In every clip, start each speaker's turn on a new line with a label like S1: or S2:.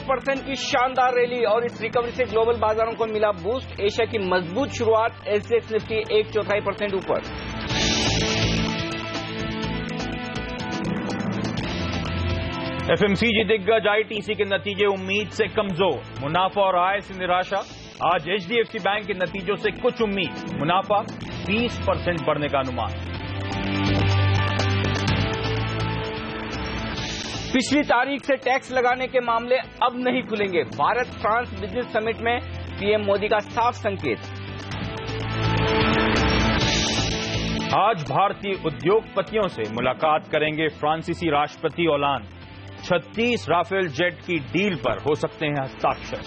S1: 4% की शानदार रैली और इस रिकवरी से ग्लोबल बाजारों को मिला बूस्ट। एशिया की मजबूत शुरुआत, एसजेएक्स निफ्टी 1/4% ऊपर।
S2: एफएमसीजी दिग्गज आईटीसी के नतीजे उम्मीद से कमजोर, मुनाफा और आय से निराशा। आज एचडीएफसी बैंक के नतीजों से कुछ उम्मीद, मुनाफा 20% बढ़ने का अनुमान।
S1: पिछली तारीख से टैक्स लगाने के मामले अब नहीं खुलेंगे, भारत फ्रांस बिजनेस समिट में पीएम मोदी का साफ संकेत।
S2: आज भारतीय उद्योगपतियों से मुलाकात करेंगे फ्रांसीसी राष्ट्रपति ओलांद। 36 राफेल जेट की डील पर हो सकते हैं हस्ताक्षर।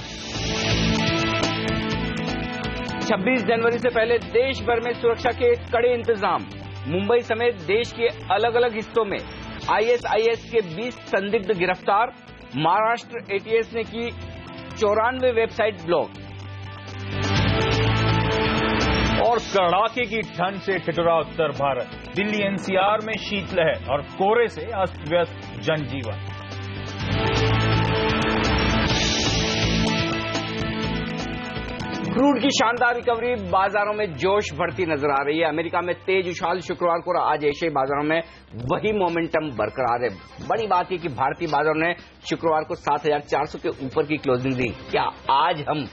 S1: 26 जनवरी से पहले देश भर में सुरक्षा के कड़े इंतजाम। मुंबई समेत देश के अलग अलग हिस्सों में आईएसआईएस के 20 संदिग्ध गिरफ्तार। महाराष्ट्र एटीएस ने की 94 वेबसाइट ब्लॉक।
S2: और कड़ाके की ठंड से ठिठुरा उत्तर भारत, दिल्ली एनसीआर में शीतलहर और कोहरे से अस्त व्यस्त जनजीवन।
S1: क्रूड की शानदार रिकवरी, बाजारों में जोश बढ़ती नजर आ रही है। अमेरिका में तेज उछाल शुक्रवार को, आज एशियाई बाजारों में वही मोमेंटम बरकरार है। बड़ी बात है कि भारतीय बाजारों ने शुक्रवार को 7,400 के ऊपर की क्लोजिंग दी। क्या आज हम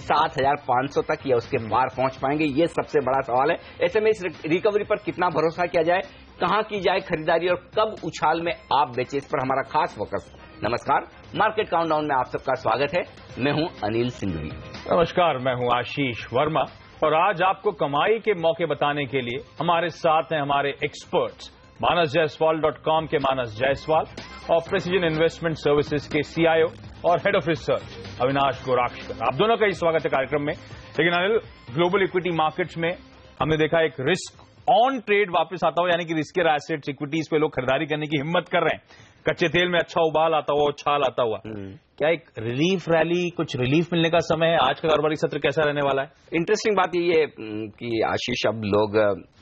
S1: 7,500 तक या उसके पार पहुंच पाएंगे? ये सबसे बड़ा सवाल है। ऐसे में इस रिकवरी पर कितना भरोसा किया जाए, कहां की जाए खरीदारी और कब उछाल में आप बेचे, इस पर हमारा खास फोकस। नमस्कार, मार्केट काउंटडाउन में आप सबका स्वागत है। मैं हूं अनिल सिंघवी।
S2: नमस्कार, मैं हूं आशीष वर्मा और आज आपको कमाई के मौके बताने के लिए हमारे साथ हैं हमारे एक्सपर्ट्स, मानसजायसवाल.com के मानस जायसवाल और प्रेसिजन इन्वेस्टमेंट सर्विसेज के सीआईओ और हेड ऑफ रिसर्च अविनाश गोराक्षकर। आप दोनों का ही स्वागत है कार्यक्रम में। लेकिन अनिल, ग्लोबल इक्विटी मार्केट्स में हमने देखा एक रिस्क ऑन ट्रेड वापस आता हुआ, यानी कि रिस्कियर एसेट्स इक्विटीज पे लोग खरीदारी करने की हिम्मत कर रहे हैं। कच्चे तेल में अच्छा उबाल आता हुआ, उछाल आता हुआ। क्या एक रिलीफ रैली, कुछ रिलीफ मिलने का समय है? आज का कारोबारी सत्र कैसा रहने वाला है?
S1: इंटरेस्टिंग बात ये है कि आशीष, अब लोग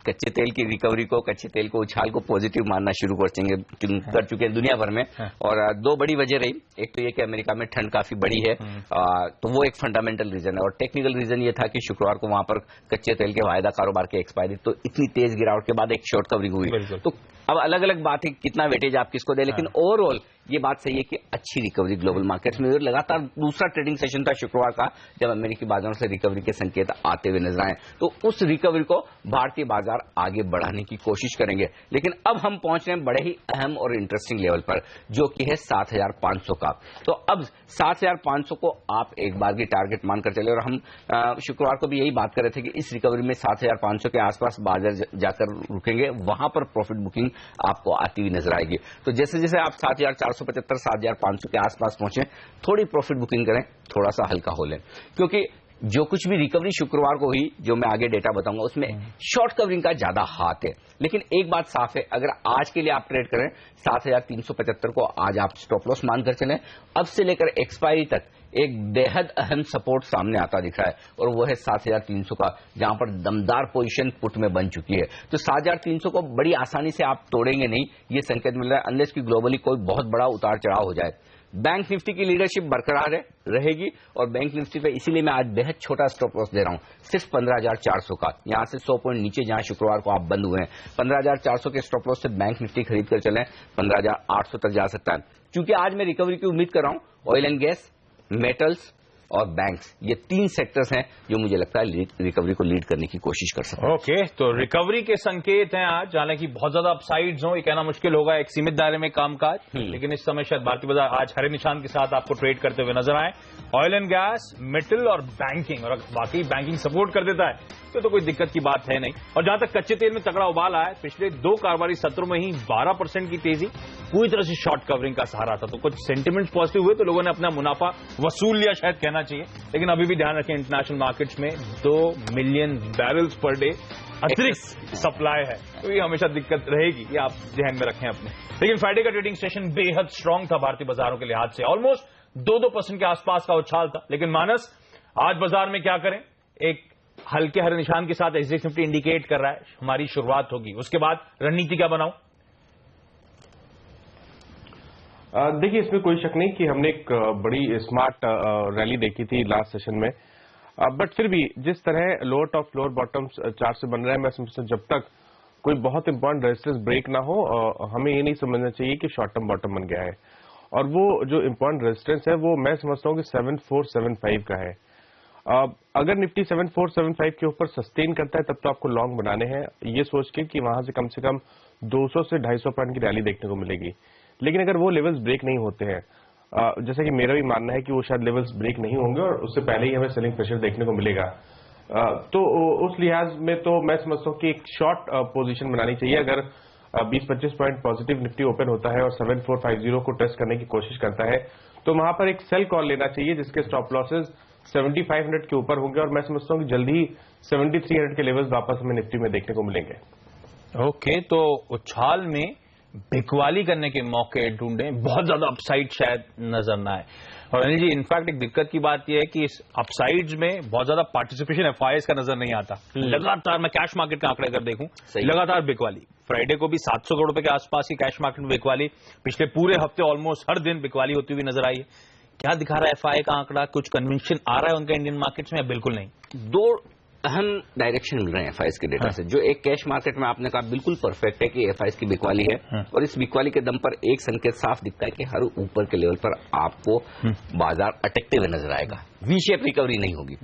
S1: कच्चे तेल की रिकवरी को, कच्चे तेल को उछाल को पॉजिटिव मानना शुरू कर चुके हैं दुनिया भर में। और दो बड़ी वजह रही। एक तो ये कि अमेरिका में ठंड काफी बड़ी है, तो वो एक फंडामेंटल रीजन है। और टेक्निकल रीजन ये था कि शुक्रवार को वहां पर कच्चे तेल के वायदा कारोबार की एक्सपायरी, तो इतनी तेज गिरावट के बाद एक शॉर्ट कवरिंग हुई। तो अब अलग अलग बात है कितना वेटेज आप किसको दे, लेकिन ओवरऑल ये बात सही है कि अच्छी रिकवरी ग्लोबल मार्केट्स में। लगातार दूसरा ट्रेडिंग सेशन था शुक्रवार का, जब अमेरिकी बाजारों से रिकवरी के संकेत आते हुए नजर आए। तो उस रिकवरी को भारतीय बाजार आगे बढ़ाने की कोशिश करेंगे। लेकिन अब हम पहुंच रहे हैं बड़े ही अहम और इंटरेस्टिंग लेवल पर, जो कि है 7,500 का। तो अब 7,500 को आप एक बार की टारगेट मानकर चले। और हम शुक्रवार को भी यही बात कर रहे थे कि इस रिकवरी में 7,500 के आसपास बाजार जाकर रुकेंगे, वहां पर प्रॉफिट बुकिंग आपको आती हुई नजर आएगी। तो जैसे जैसे आप 7,475, 7,500 के आसपास पहुंचे, थोड़ी प्रॉफिट बुकिंग करें, थोड़ा सा हल्का हो लें, क्योंकि जो कुछ भी रिकवरी शुक्रवार को हुई, जो मैं आगे डेटा बताऊंगा, उसमें शॉर्ट कवरिंग का ज्यादा हाथ है। लेकिन एक बात साफ है, अगर आज के लिए आप ट्रेड करें 7,375 को आज आप स्टॉप लॉस मानकर चलें। अब से लेकर एक्सपायरी तक एक बेहद अहम सपोर्ट सामने आता दिख रहा है, और वो है 7,300 का, जहां पर दमदार पोजीशन पुट में बन चुकी है। तो 7,300 को बड़ी आसानी से आप तोड़ेंगे नहीं, ये संकेत मिल रहा है, अनलेस की ग्लोबली कोई बहुत बड़ा उतार चढ़ाव हो जाए। बैंक निफ्टी की लीडरशिप बरकरार रहेगी, और बैंक निफ्टी पे इसीलिए मैं आज बेहद छोटा स्टॉप लॉस दे रहा हूं, सिर्फ 15,400 का। यहां से 100 पॉइंट नीचे जहां शुक्रवार को आप बंद हुए हैं, 15,400 के स्टॉप लॉस से बैंक निफ्टी खरीद कर चलें, 15,800 तक जा सकता है। क्योंकि आज मैं रिकवरी की उम्मीद कर रहा हूं, ऑयल एंड गैस, मेटल्स और बैंक्स, ये 3 सेक्टर्स हैं जो मुझे लगता है रिकवरी को लीड करने की कोशिश कर सकते हैं।
S2: ओके, तो रिकवरी के संकेत हैं आज। हालांकि बहुत ज्यादा अपसाइड्स हो, ये कहना मुश्किल होगा एक सीमित दायरे में कामकाज, लेकिन इस समय शायद भारतीय बाजार आज हरे निशान के साथ आपको ट्रेड करते हुए नजर आए। ऑयल एंड गैस, मेटल और बैंकिंग, और वाकई बैंकिंग सपोर्ट कर देता है तो कोई दिक्कत की बात है नहीं। और जहां तक कच्चे तेल में तगड़ा उबाल आया, पिछले 2 कारोबारी सत्रों में ही 12% की तेजी, पूरी तरह से शॉर्ट कवरिंग का सहारा था। तो कुछ सेंटिमेंट्स पॉजिटिव हुए, तो लोगों ने अपना मुनाफा वसूल लिया शायद कहना चाहिए। लेकिन अभी भी ध्यान रखें, इंटरनेशनल मार्केट्स में 2 मिलियन बैरल्स पर डे अतिरिक्त सप्लाई है, तो ये हमेशा दिक्कत रहेगी, ये आप ध्यान में रखें अपने। लेकिन फ्राइडे का ट्रेडिंग सेशन बेहद स्ट्रांग था भारतीय बाजारों के लिहाज से, ऑलमोस्ट 2% के आसपास का उछाल था। लेकिन मानस, आज बाजार में क्या करें? एक हल्के हरे निशान के साथ एसजेएक्स निफ्टी इंडिकेट कर रहा है हमारी शुरुआत होगी, उसके बाद रणनीति क्या बनाऊं?
S3: देखिए, इसमें कोई शक नहीं कि हमने एक बड़ी स्मार्ट रैली देखी थी लास्ट सेशन में, बट फिर भी जिस तरह lower top floor bottoms chart से बन रहा है, मैं समझता हूं जब तक कोई बहुत इंपॉर्टेंट रेजिस्टेंस ब्रेक ना हो, हमें ये नहीं समझना चाहिए कि शॉर्ट टर्म बॉटम बन गया है। और वो जो इंपॉर्टेंट रेजिस्टेंस है वो मैं समझता हूँ कि 7475 का है। अगर निफ्टी 7475 के ऊपर सस्टेन करता है तब तो आपको लॉन्ग बनाने हैं, ये सोच के कि वहां से कम 200 से 250 पॉइंट की रैली देखने को मिलेगी। लेकिन अगर वो लेवल्स ब्रेक नहीं होते हैं, जैसा कि मेरा भी मानना है कि वो शायद लेवल्स ब्रेक नहीं होंगे और उससे पहले ही हमें सेलिंग प्रेशर देखने को मिलेगा, तो उस लिहाज में तो मैं समझता हूँ कि एक शॉर्ट पोजीशन बनानी चाहिए। अगर 20-25 पॉइंट पॉजिटिव निफ्टी ओपन होता है और 7450 को टेस्ट करने की कोशिश करता है, तो वहां पर एक सेल कॉल लेना चाहिए जिसके स्टॉप लॉसेज 7500 के ऊपर होंगे, और मैं समझता हूँ कि जल्दी ही 7300 के लेवल्स वापस हमें निफ्टी में देखने को मिलेंगे।
S2: ओके, तो उछाल में बिकवाली करने के मौके ढूंढें, बहुत ज्यादा अपसाइड शायद नजर ना आए। और अनिल जी, इनफैक्ट एक दिक्कत की बात यह है कि इस अपसाइड्स में बहुत ज्यादा पार्टिसिपेशन एफआईएस का नजर नहीं आता। लगातार मैं कैश मार्केट का आंकड़े अगर देखूं, लगातार बिकवाली, फ्राइडे को भी 700 करोड़ रुपए के आसपास की कैश मार्केट में बिकवाली, पिछले पूरे हफ्ते ऑलमोस्ट हर दिन बिकवाली होती हुई नजर आई है। क्या दिखा रहा है एफआई का आंकड़ा? कुछ कन्विक्शन आ रहा है उनका इंडियन मार्केट्स में या बिल्कुल नहीं?
S1: दो अहम डायरेक्शन मिल रहे हैं एफआईएस के डेटा से। जो एक कैश मार्केट में आपने कहा बिल्कुल परफेक्ट है कि एफआईएस की बिकवाली है, और इस बिकवाली के दम पर एक संकेत साफ दिखता है कि हर ऊपर के लेवल पर आपको बाजार अटकते हुए नजर आएगा, वी शेप रिकवरी नहीं होगी।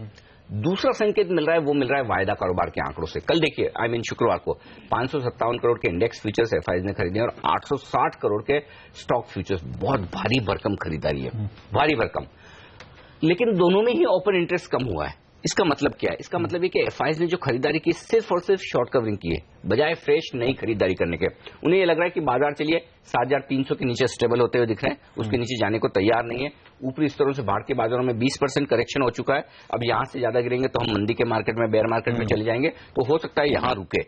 S1: दूसरा संकेत मिल रहा है, वो मिल रहा है वायदा कारोबार के आंकड़ों से। कल देखिए, शुक्रवार को 557 करोड़ के इंडेक्स फ्यूचर्स एफआईएस ने खरीदे और 860 करोड़ के स्टॉक फ्यूचर्स, बहुत भारी भरकम खरीदारी है, भारी भरकम। लेकिन दोनों में ही ओपन इंटरेस्ट कम हुआ है। इसका मतलब क्या है? इसका मतलब है कि एफआईएस ने जो खरीदारी की सिर्फ और सिर्फ शॉर्ट कवरिंग की है, बजाय फ्रेश नई खरीदारी करने के। उन्हें ये लग रहा है कि बाजार चलिए 7300 के नीचे स्टेबल होते हुए दिख रहे हैं, उसके नीचे जाने को तैयार नहीं है। ऊपरी स्तरों से भारतीय बाजारों में 20% करेक्शन हो चुका है। अब यहां से ज्यादा गिरेंगे तो हम मंदी के मार्केट में, बेयर मार्केट में चले जाएंगे, तो हो सकता है यहां रुके।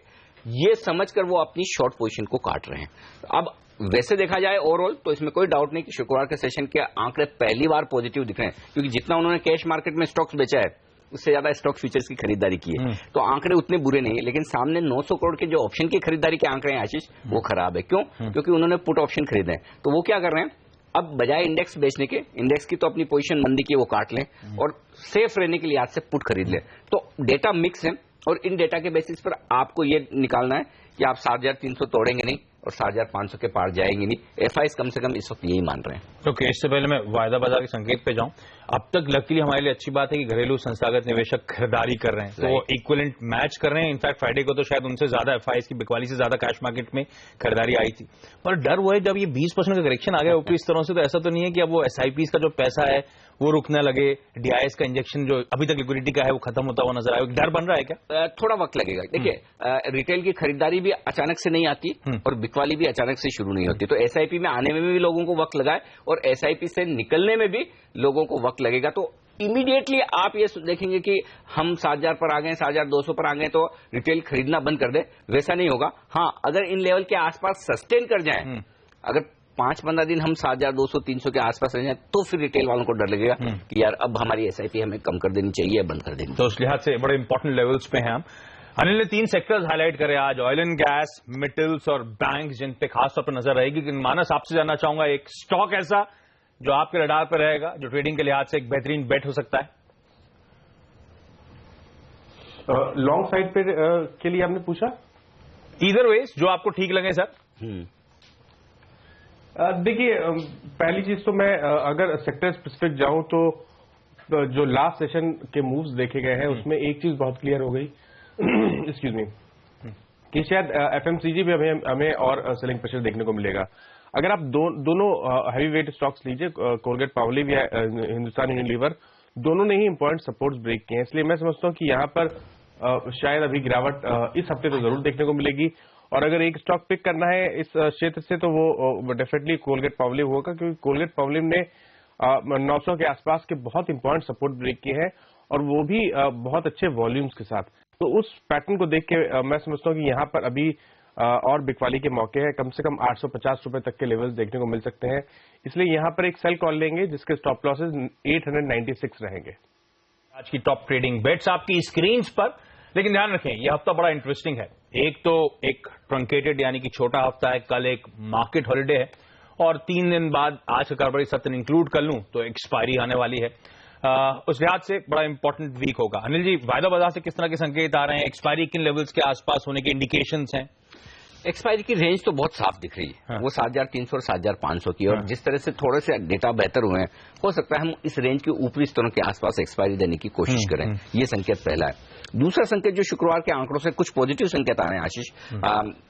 S1: ये समझकर वो अपनी शॉर्ट पोजीशन को काट रहे हैं। अब वैसे देखा जाए ओवरऑल तो इसमें कोई डाउट नहीं कि शुक्रवार के सेशन के आंकड़े पहली बार पॉजिटिव दिख रहे हैं, क्योंकि जितना उन्होंने कैश मार्केट में स्टॉक्स बेचा है उससे ज्यादा स्टॉक फ्यूचर्स की खरीदारी की है, तो आंकड़े उतने बुरे नहीं है। लेकिन सामने 900 करोड़ के जो ऑप्शन की खरीदारी के आंकड़े हैं आशीष, वो खराब है। क्यों? क्योंकि उन्होंने पुट ऑप्शन खरीदे हैं। तो वो क्या कर रहे हैं, अब बजाय इंडेक्स बेचने के, इंडेक्स की तो अपनी पोजीशन मंदी की वो काट लें और सेफ रहने के लिए आज से पुट खरीद लें। तो डेटा मिक्स है और इन डेटा के बेसिस पर आपको ये निकालना है कि आप 7300 तोड़ेंगे नहीं और 7500 के पार जाएंगे नहीं। एफआईएस कम से कम इस वक्त यही मान रहे हैं।
S2: ओके, इससे पहले मैं वायदा बाजार के संकेत पे जाऊं, अब तक लकीली हमारे लिए अच्छी बात है कि घरेलू संस्थागत निवेशक खरीदारी कर रहे हैं, तो वो इक्विवेलेंट मैच कर रहे हैं। इनफैक्ट फ्राइडे को तो शायद उनसे ज्यादा एफआईएस की बिकवाली से ज्यादा कैश मार्केट में खरीदारी आई थी। पर डर वो है जब ये 20% का करेक्शन आ गया ऊपरी स्तरों से, तो ऐसा तो नहीं है कि अब वो एसआईपीज का जो पैसा है वो रुकने लगे, डीआईएस का इंजेक्शन जो अभी तक लिक्विडिटी का है वो खत्म होता हुआ नजर आया, डर बन रहा है क्या?
S1: थोड़ा वक्त लगेगा। देखिए, रिटेल की खरीदारी भी अचानक से नहीं आती और बिकवाली भी अचानक से शुरू नहीं होती। तो एसआईपी में आने में भी लोगों को वक्त लगा है और एसआईपी से निकलने में भी लोगों को वक्त लगेगा। तो इमीडिएटली आप ये देखेंगे कि हम 7000 पर आ गए, 7200 पर आ गए तो रिटेल खरीदना बंद कर दे, वैसा नहीं होगा। हाँ, अगर इन लेवल के आसपास सस्टेन कर जाए, अगर 5-15 दिन हम 7200-300 के आसपास रह जाए, तो फिर रिटेल वालों को डर लगेगा कि यार अब हमारी एसआईपी हमें कम कर देनी चाहिए, बंद कर देनी।
S2: तो उस लिहाज से बड़े इंपॉर्टेंट लेवल्स पे हैं हम। अनिल ने 3 सेक्टर्स हाईलाइट करे आज, ऑयल एंड गैस, मेटल्स और बैंक, जिन पे खासतौर पर नजर रहेगी। मानस, आपसे जानना चाहूंगा एक स्टॉक ऐसा जो आपके रडार पर रहेगा, जो ट्रेडिंग के लिहाज से एक बेहतरीन बेट हो सकता है?
S3: लॉन्ग साइड पे के लिए आपने पूछा?
S2: ईदर वेज जो आपको ठीक लगे सर।
S3: देखिए, पहली चीज तो मैं अगर सेक्टर स्पेसिफिक जाऊं तो जो लास्ट सेशन के मूव्स देखे गए हैं उसमें एक चीज बहुत क्लियर हो गई एक्सक्यूज मी, कि शायद एफएमसीजी भी हमें और सेलिंग प्रेशर देखने को मिलेगा। अगर आप दोनों हैवी वेट स्टॉक्स लीजिए, कोलगेट पावलिव या हिंदुस्तान यूनिलीवर, दोनों ने ही इंपॉर्टेंट सपोर्ट्स ब्रेक किए हैं। इसलिए मैं समझता हूं कि यहां पर शायद अभी गिरावट इस हफ्ते तो जरूर देखने को मिलेगी। और अगर एक स्टॉक पिक करना है इस क्षेत्र से तो वो डेफिनेटली कोलगेट पावलिव होगा, क्योंकि कोलगेट पावलिव ने 900 के आसपास के बहुत इंपॉर्टेंट सपोर्ट ब्रेक किए हैं और वो भी बहुत अच्छे वॉल्यूम्स के साथ। तो उस पैटर्न को देख के मैं समझता हूँ कि यहाँ पर अभी और बिकवाली के मौके हैं। कम से कम 850 रुपए तक के लेवल्स देखने को मिल सकते हैं, इसलिए यहाँ पर एक सेल कॉल लेंगे जिसके स्टॉप लॉसेज 896 रहेंगे।
S2: आज की टॉप ट्रेडिंग बेट्स आपकी स्क्रीन पर, लेकिन ध्यान रखें यह हफ्ता बड़ा इंटरेस्टिंग है। एक तो एक ट्रंकेटेड यानी कि छोटा हफ्ता है, कल एक मार्केट हॉलिडे है, और 3 दिन बाद आज का कारोबारी सत्र इंक्लूड कर लूं तो एक्सपायरी आने वाली है। उस लिहाज से बड़ा इंपॉर्टेंट वीक होगा। अनिल जी, वायदा बाजार से किस तरह के संकेत आ रहे हैं? एक्सपायरी किन लेवल्स के आसपास होने के इंडिकेशंस हैं?
S1: एक्सपायरी की रेंज तो बहुत साफ दिख रही है। हाँ। वो 7,300 और 7,500 की। और जिस तरह से थोड़े से डेटा बेहतर हुए हैं, हो सकता है हम इस रेंज के ऊपरी स्तरों के आसपास एक्सपायरी देने की कोशिश करें। ये संकेत पहला है। दूसरा संकेत जो शुक्रवार के आंकड़ों से कुछ पॉजिटिव संकेत आ रहे हैं आशीष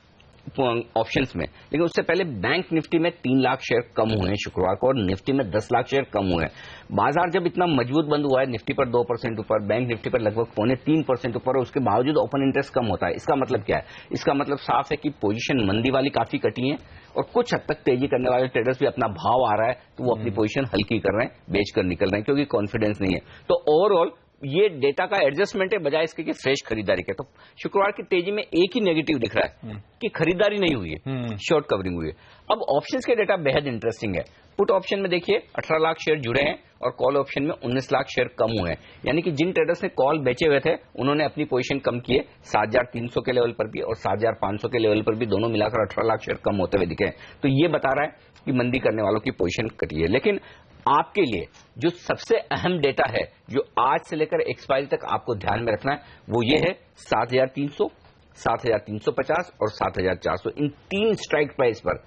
S1: ऑप्शंस में, लेकिन उससे पहले बैंक निफ्टी में 3 लाख शेयर कम हुए हैं शुक्रवार को, और निफ्टी में 10 लाख शेयर कम हुए हैं। बाजार जब इतना मजबूत बंद हुआ है, निफ्टी पर 2% ऊपर, बैंक निफ्टी पर लगभग 0.25% ऊपर, और उसके बावजूद ओपन इंटरेस्ट कम होता है। इसका मतलब क्या है? इसका मतलब साफ है कि पोजीशन मंदी वाली काफी कटी है, और कुछ हद तक तेजी करने वाले ट्रेडर्स भी अपना भाव आ रहा है तो वो अपनी पोजीशन हल्की कर रहे हैं, बेचकर निकल रहे हैं, क्योंकि कॉन्फिडेंस नहीं है। तो ओवरऑल ये डेटा का एडजस्टमेंट है बजाय इसके कि फ्रेश खरीदारी के। तो शुक्रवार की तेजी में एक ही नेगेटिव दिख रहा है कि खरीदारी नहीं हुई है, शॉर्ट कवरिंग हुई है। अब ऑप्शंस के डेटा बेहद इंटरेस्टिंग है। पुट ऑप्शन में देखिए 18 लाख शेयर जुड़े हैं, और कॉल ऑप्शन में 19 लाख शेयर कम हुए हैं। यानी कि जिन ट्रेडर्स ने कॉल बेचे हुए थे उन्होंने अपनी पोजीशन कम की है। 7,300 के लेवल पर भी और 7,500 के लेवल पर भी, दोनों मिलाकर 18 लाख शेयर कम होते हुए दिखे हैं। तो ये बता रहा है कि मंदी करने वालों की पोजीशन कटी है। लेकिन आपके लिए जो सबसे अहम डेटा है, जो आज से लेकर एक्सपायरी तक आपको ध्यान में रखना है, वो ये है 7,300, 7,350 और 7,400। इन 3 स्ट्राइक प्राइस पर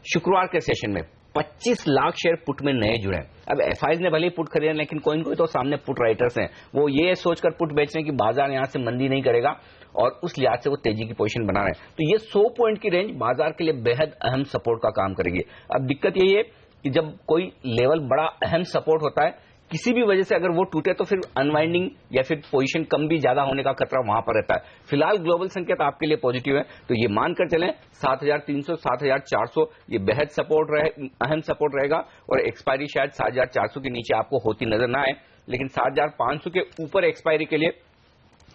S1: शुक्रवार के सेशन में 25 लाख शेयर पुट में नए जुड़े हैं। अब एफआईज ने भले ही पुट खरीदे, लेकिन कोई तो सामने पुट राइटर्स हैं, वो ये सोचकर पुट बेच रहे हैं कि बाजार यहां से मंदी नहीं करेगा, और उस लिहाज से वो तेजी की पोजीशन बना रहे हैं। तो ये 100 पॉइंट की रेंज बाजार के लिए बेहद अहम सपोर्ट का काम करेगी। अब दिक्कत यही है कि जब कोई लेवल बड़ा अहम सपोर्ट होता है, किसी भी वजह से अगर वो टूटे तो फिर अनवाइंडिंग या फिर पोजीशन कम भी ज्यादा होने का खतरा वहां पर रहता है। फिलहाल ग्लोबल संकेत आपके लिए पॉजिटिव है, तो ये मानकर चलें 7,300, 7,400 ये बेहद अहम सपोर्ट रहेगा, और एक्सपायरी शायद 7,400 के नीचे आपको होती नजर ना आए। लेकिन 7,500 के ऊपर एक्सपायरी के लिए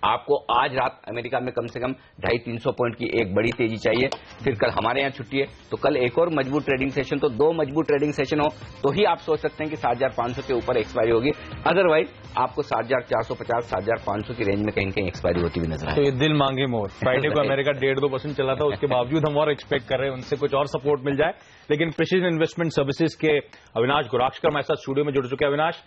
S1: आपको आज रात अमेरिका में कम से कम 250-300 पॉइंट की एक बड़ी तेजी चाहिए। फिर कल हमारे यहाँ छुट्टी है, तो कल एक और मजबूत ट्रेडिंग सेशन, तो 2 मजबूत ट्रेडिंग सेशन हो तो ही आप सोच सकते हैं कि 7,500 के ऊपर एक्सपायरी होगी। अदरवाइज आपको 7,450, 7,500 की रेंज में कहीं कहीं एक्सपायरी होती हुई नजर आए।
S2: तो ये दिल मांगे मोर। फ्राइडे को अमेरिका 1.5-2% चला था, उसके बावजूद हम और एक्सपेक्ट कर रहे हैं उनसे कुछ और सपोर्ट मिल जाए। लेकिन प्रिसीजन इन्वेस्टमेंट सर्विसेज के अविनाश गुराक्षकर हमारे साथ स्टूडियो में जुड़ चुके हैं। अविनाश,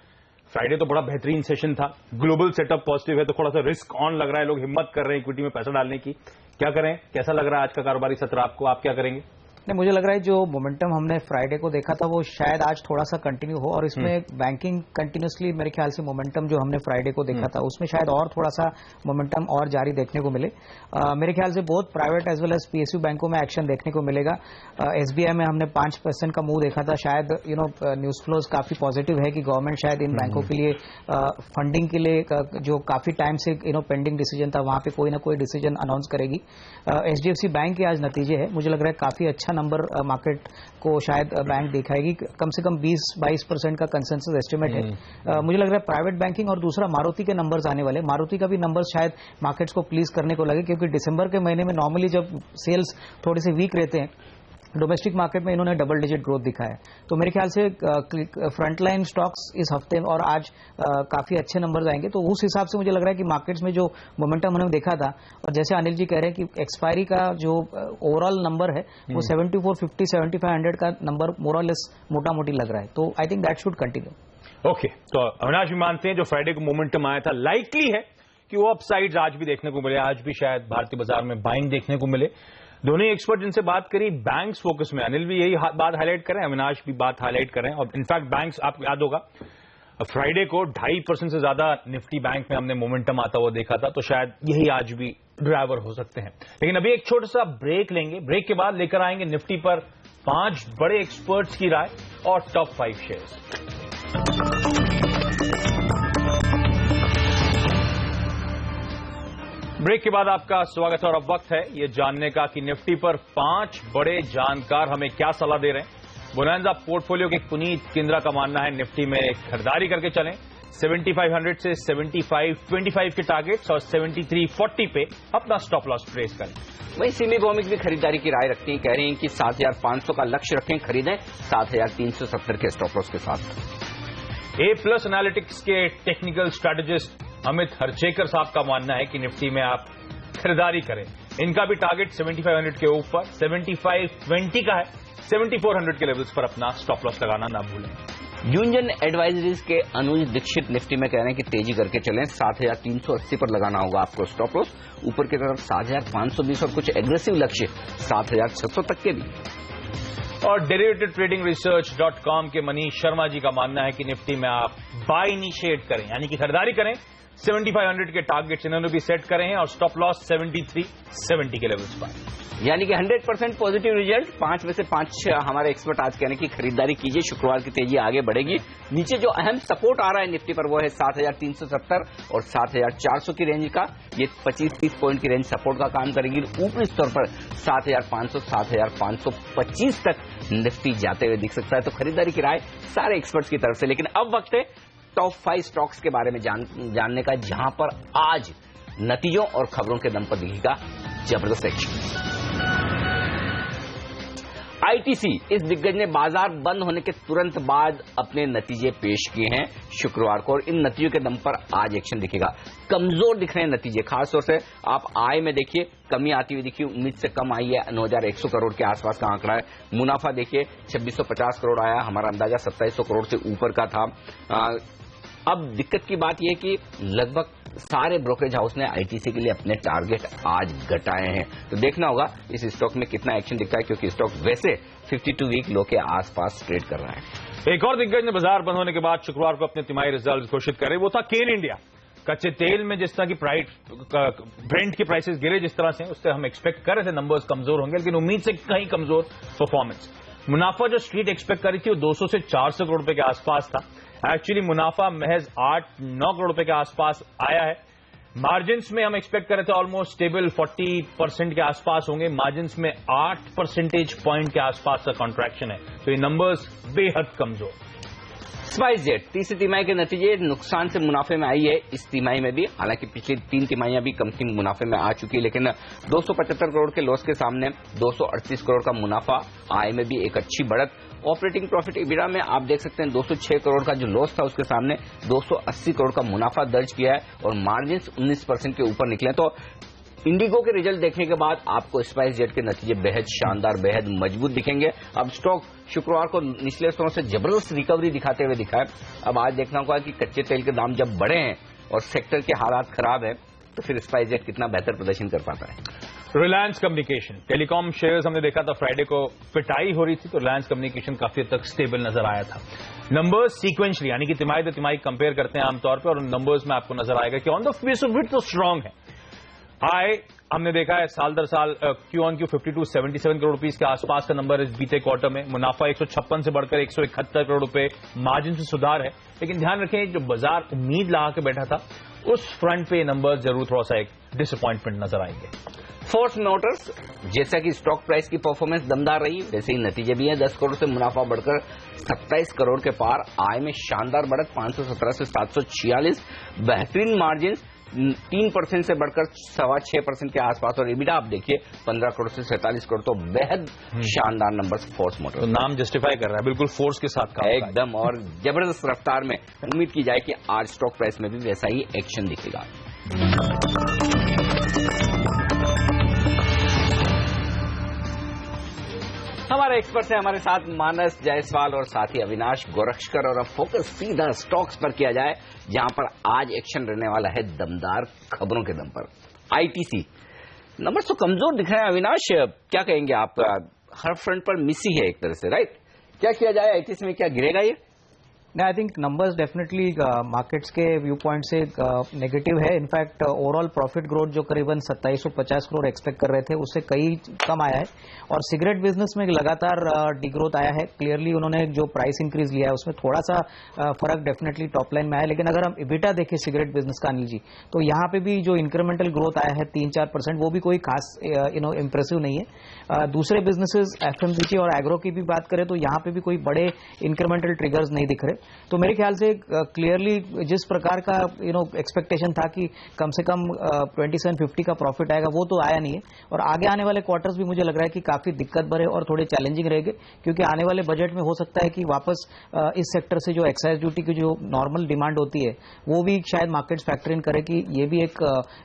S2: फ्राइडे तो बड़ा बेहतरीन सेशन था, ग्लोबल सेटअप पॉजिटिव है, तो थोड़ा सा रिस्क ऑन लग रहा है, लोग हिम्मत कर रहे हैं इक्विटी में पैसा डालने की। क्या करें? कैसा लग रहा है आज का कारोबारी सत्र आपको? आप क्या करेंगे?
S4: नहीं, मुझे लग रहा है जो मोमेंटम हमने फ्राइडे को देखा था वो शायद आज थोड़ा सा कंटिन्यू हो, और इसमें बैंकिंग कंटिन्यूसली मेरे ख्याल से मोमेंटम जो हमने फ्राइडे को देखा था उसमें शायद और थोड़ा सा मोमेंटम और जारी देखने को मिले। मेरे ख्याल से बहुत private as well as PSU बैंकों में एक्शन देखने को मिलेगा। एसबीआई में हमने 5% का मूव देखा था। शायद न्यूज फ्लोज काफी पॉजिटिव है कि गवर्नमेंट शायद इन बैंकों के लिए फंडिंग के लिए जो काफी टाइम से पेंडिंग डिसीजन था वहां पे कोई ना कोई डिसीजन अनाउंस करेगी। एचडीएफसी बैंक के आज नतीजे है, मुझे लग रहा है काफी अच्छा नंबर मार्केट को शायद बैंक दिखाएगी। कम से कम 20-22% का कंसेंसस एस्टिमेट है। मुझे लग रहा है प्राइवेट बैंकिंग, और दूसरा मारुति के नंबर्स आने वाले, मारुति का भी नंबर्स शायद मार्केट्स को प्लीज करने को लगे, क्योंकि दिसंबर के महीने में नॉर्मली जब सेल्स थोड़े से वीक रहते हैं डोमेस्टिक मार्केट में, इन्होंने डबल डिजिट ग्रोथ दिखाया। तो मेरे ख्याल से फ्रंटलाइन स्टॉक्स इस हफ्ते और आज काफी अच्छे नंबर्स आएंगे। तो उस हिसाब से मुझे लग रहा है कि मार्केट्स में जो मोमेंटम हमने देखा था, और जैसे अनिल जी कह रहे हैं कि एक्सपायरी का जो ओवरऑल नंबर है वो 7450, 7500 का नंबर मोर और लेस मोटा मोटी लग रहा है। तो I think that should continue.
S2: Okay, तो अविनाश भी मानते हैं जो फ्राइडे को मोमेंटम आया था, लाइकली है कि वो अपसाइड्स आज भी देखने को मिले, आज भी शायद भारतीय बाजार में बाइंग देखने को मिले। दोनों एक्सपर्ट जिनसे बात करी बैंक्स फोकस में, अनिल भी यही बात हाईलाइट करें, अविनाश भी बात हाईलाइट करें। और इनफैक्ट बैंक्स, आपको याद होगा फ्राइडे को 2.5% से ज्यादा निफ्टी बैंक में हमने मोमेंटम आता हुआ देखा था, तो शायद यही आज भी ड्राइवर हो सकते हैं। लेकिन अभी एक छोटा सा ब्रेक लेंगे, ब्रेक के बाद लेकर आएंगे निफ्टी पर 5 बड़े एक्सपर्ट्स की राय और टॉप 5 शेयर्स। ब्रेक के बाद आपका स्वागत है, और अब वक्त है ये जानने का कि निफ्टी पर 5 बड़े जानकार हमें क्या सलाह दे रहे हैं। बोनांजा पोर्टफोलियो के पुनीत किंद्रा का मानना है निफ्टी में खरीदारी करके चलें, 7500 से 7525 के टारगेट्स और 7340 पे अपना स्टॉप लॉस प्लेस करें।
S1: वही सिमी भौमिक भी खरीदारी की राय रखती हैं, कह रही हैं कि 7,500 का लक्ष्य रखें, खरीदें 7,370 के स्टॉप लॉस के साथ।
S2: A+ एनालिटिक्स के टेक्निकल स्ट्रेटेजिस्ट अमित हरचेकर साहब का मानना है कि निफ्टी में आप खरीदारी करें इनका भी टारगेट 7500 के ऊपर 7520 का है। 7400 के लेवल्स पर अपना स्टॉप लॉस लगाना ना भूलें।
S1: यूनियन एडवाइजरीज के अनुज दीक्षित निफ्टी में कह रहे हैं कि तेजी करके चलें, 7380 पर लगाना होगा आपको स्टॉप लॉस। ऊपर की तरफ 7520 और कुछ एग्रेसिव लक्ष्य 7600 तक के भी।
S2: और डेरिवेटिव ट्रेडिंग रिसर्च .com के मनीष शर्मा जी का मानना है कि निफ्टी में आप बाय इनिशिएट करें, यानी कि खरीदारी करें। 7500 के टारगेट्स इन्होंने भी सेट करे हैं और स्टॉप लॉस 7370 के लेवल्स पर,
S1: यानी कि 100% पॉजिटिव रिजल्ट। 5 में से 5 हमारे एक्सपर्ट आज कहने की खरीदारी कीजिए, शुक्रवार की तेजी आगे बढ़ेगी। नीचे जो अहम सपोर्ट आ रहा है निफ्टी पर वो है 7370 और 7400 की रेंज का। ये 25-30 पॉइंट की रेंज सपोर्ट का काम करेगी। ऊपरी स्तर पर 7500 7525 तक निफ्टी जाते हुए दिख सकता है। तो खरीदारी की राय सारे एक्सपर्ट्स की तरफ से। लेकिन अब वक्त है टॉप 5 स्टॉक्स के बारे में जानने का, जहां पर आज नतीजों और खबरों के दम पर दिखेगा जबरदस्त एक्शन। आईटीसी, इस दिग्गज ने बाजार बंद होने के तुरंत बाद अपने नतीजे पेश किए हैं शुक्रवार को, और इन नतीजों के दम पर आज एक्शन दिखेगा। कमजोर दिख रहे हैं नतीजे, खासतौर से आप आय में देखिए कमी आती हुई दिखी, उम्मीद से कम आई है। 9100 करोड़ के आसपास का आंकड़ा है। मुनाफा देखिए 2650 करोड़ आया, हमारा अंदाजा 2700 करोड़ से ऊपर का था। अब दिक्कत की बात यह कि लगभग सारे ब्रोकरेज हाउस ने आईटीसी के लिए अपने टारगेट आज घटाए हैं। तो देखना होगा इस स्टॉक में कितना एक्शन दिखता है, क्योंकि स्टॉक वैसे 52 वीक लो के आसपास ट्रेड कर रहा है।
S2: एक और दिग्गज ने बाजार बंद होने के बाद शुक्रवार को अपने तिमाही रिजल्ट घोषित करे, वो था केन इंडिया। कच्चे तेल में जिस तरह की ब्रेंट की प्राइसेस गिरे जिस तरह से, उससे हम एक्सपेक्ट कर रहे थे नंबर्स कमजोर होंगे, लेकिन उम्मीद से कहीं कमजोर परफॉर्मेंस। मुनाफा जो स्ट्रीट एक्सपेक्ट करी थी वो 200 से 400 करोड़ रुपए के आसपास था। एक्चुअली मुनाफा महज 8-9 करोड़ रुपए के आसपास आया है। मार्जिन्स में हम एक्सपेक्ट कर रहे थे ऑलमोस्ट स्टेबल 40% के आसपास होंगे, मार्जिन्स में 8 परसेंटेज पॉइंट के आसपास का कॉन्ट्रैक्शन है। तो ये नंबर्स बेहद कमजोर।
S1: स्पाइसजेट तीसरी तिमाही के नतीजे नुकसान से मुनाफे में आई है इस तिमाही में भी। हालांकि पिछली 3 तिमाहियां भी कंपनी मुनाफे में आ चुकी है, लेकिन 275 करोड़ के लॉस के सामने 238 करोड़ का मुनाफा, आय में भी एक अच्छी बढ़त। ऑपरेटिंग प्रॉफिट EBITDA में आप देख सकते हैं 206 करोड़ का जो लॉस था उसके सामने 280 करोड़ का मुनाफा दर्ज किया है, और मार्जिन 19% के ऊपर निकले। तो इंडिगो के रिजल्ट देखने के बाद आपको स्पाइसजेट के नतीजे बेहद शानदार, बेहद मजबूत दिखेंगे। अब स्टॉक शुक्रवार को निचले स्तरों से जबरदस्त रिकवरी दिखाते हुए दिखा है। अब आज देखना होगा कि कच्चे तेल के दाम जब बढ़े हैं और सेक्टर के हालात खराब है, तो फिर स्पाइसजेट कितना बेहतर प्रदर्शन कर पाता है।
S2: रिलायंस कम्युनिकेशन, टेलीकॉम शेयर्स हमने देखा था फ्राइडे को पिटाई हो रही थी, तो रिलायंस कम्युनिकेशन काफी हद तक स्टेबल नजर आया था। नंबर्स सीक्वेंशली, यानी कि तिमाही दर तिमाही कंपेयर करते हैं आमतौर पर, और नंबर्स में आपको नजर आएगा कि on the face of it तो स्ट्रांग है। आय हमने देखा है साल दर साल Q on Q 52-77 crore rupees के आसपास का नंबर है बीते क्वार्टर में। मुनाफा 156 से बढ़कर 171 करोड़ रुपए, मार्जिन से सुधार है। लेकिन ध्यान रखें, जो बाजार उम्मीद लगा के बैठा था उस फ्रंट पे नंबर जरूर थोड़ा सा एक डिसअपॉइंटमेंट नजर आएंगे।
S1: फोर्स मोटर्स, जैसा कि स्टॉक प्राइस की परफॉर्मेंस दमदार रही, वैसे ही नतीजे भी हैं। 10 करोड़ से मुनाफा बढ़कर 27 करोड़ के पार, आय में शानदार बढ़त 517 से 746, बेहतरीन मार्जिन 3% से बढ़कर 6.25% के आसपास, और EBITDA आप देखिए 15 करोड़ से 47 करोड़, तो बेहद शानदार नंबर फोर्स मोटर्स।
S2: तो नाम जस्टिफाई कर रहा है, बिल्कुल फोर्स के साथ काम
S1: एकदम, और जबरदस्त रफ्तार में। उम्मीद की जाए कि आज स्टॉक प्राइस में भी वैसा ही एक्शन दिखेगा। हमारे एक्सपर्ट हैं हमारे साथ मानस जायसवाल और साथी अविनाश गोरक्षकर, और अब फोकस सीधा स्टॉक्स पर किया जाए, जहां पर आज एक्शन रहने वाला है दमदार खबरों के दम पर। आईटीसी नंबर तो कमजोर दिख रहे हैं अविनाश, क्या कहेंगे आप? हर फ्रंट पर मिसी है एक तरह से, राइट? क्या किया जाए आईटीसी में, क्या गिरेगा ये?
S4: I think numbers definitely markets के व्यू पॉइंट से नेगेटिव है। इनफैक्ट ओवरऑल प्रॉफिट ग्रोथ जो करीबन 2750 करोड़ एक्सपेक्ट कर रहे थे उससे कई कम आया है, और सिगरेट बिजनेस में लगातार डिग्रोथ आया है। क्लियरली उन्होंने जो प्राइस इंक्रीज लिया है उसमें थोड़ा सा फर्क डेफिनेटली टॉप लाइन में आया, लेकिन अगर हम EBITDA देखें सिगरेट बिजनेस का अनिल जी, तो यहाँ पे भी जो इंक्रीमेंटल ग्रोथ आया है 3-4%, वो भी कोई खास इंप्रेसिव नहीं है। दूसरे बिजनेसेस FMCG और एग्रो की भी बात करें तो यहाँ पे भी कोई बड़े इंक्रीमेंटल ट्रिगर्स नहीं दिख रहे। तो मेरे ख्याल से क्लियरली जिस प्रकार का एक्सपेक्टेशन था कि कम से कम 2750 का प्रॉफिट आएगा, वो तो आया नहीं है। और आगे आने वाले क्वार्टर्स भी मुझे लग रहा है कि काफी दिक्कत भरे और थोड़े चैलेंजिंग रहेंगे, क्योंकि आने वाले बजट में हो सकता है कि वापस इस सेक्टर से जो एक्साइज ड्यूटी की जो नॉर्मल डिमांड होती है वो भी शायद मार्केट्स फैक्टर इन करे कि ये भी एक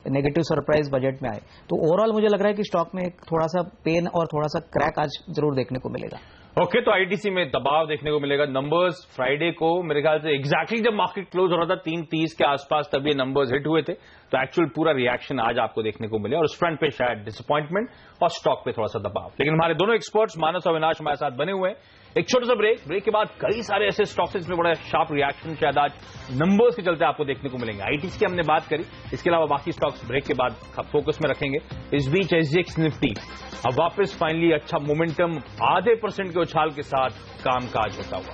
S4: नेगेटिव सरप्राइज बजट में आए। तो ओवरऑल मुझे लग रहा है कि स्टॉक में थोड़ा सा पेन और थोड़ा सा क्रैक आज जरूर देखने को मिलेगा।
S2: ओके, तो आईटीसी में दबाव देखने को मिलेगा। नंबर्स फ्राइडे को मेरे ख्याल से एग्जैक्टली जब मार्केट क्लोज हो रहा था 3:30 के आसपास, तब ये नंबर्स हिट हुए थे। तो एक्चुअल पूरा रिएक्शन आज आपको देखने को मिले और उस फ्रंट पे शायद डिसअपॉइंटमेंट और स्टॉक पे थोड़ा सा दबाव। लेकिन हमारे दोनों एक्सपर्ट्स मानस और अविनाश हमारे साथ बने हुए हैं। एक छोटा सा ब्रेक के बाद कई सारे ऐसे स्टॉक्स जिसमें बड़ा शार्प रिएक्शन शायद आज नंबर्स के चलते आपको देखने को मिलेंगे। आईटीसी की हमने बात करी, इसके अलावा बाकी स्टॉक्स ब्रेक के बाद फोकस में रखेंगे। इस बीच एसजीएक्स निफ्टी अब वापस फाइनली अच्छा मोमेंटम, 0.5% के उछाल के साथ कामकाज होता हुआ।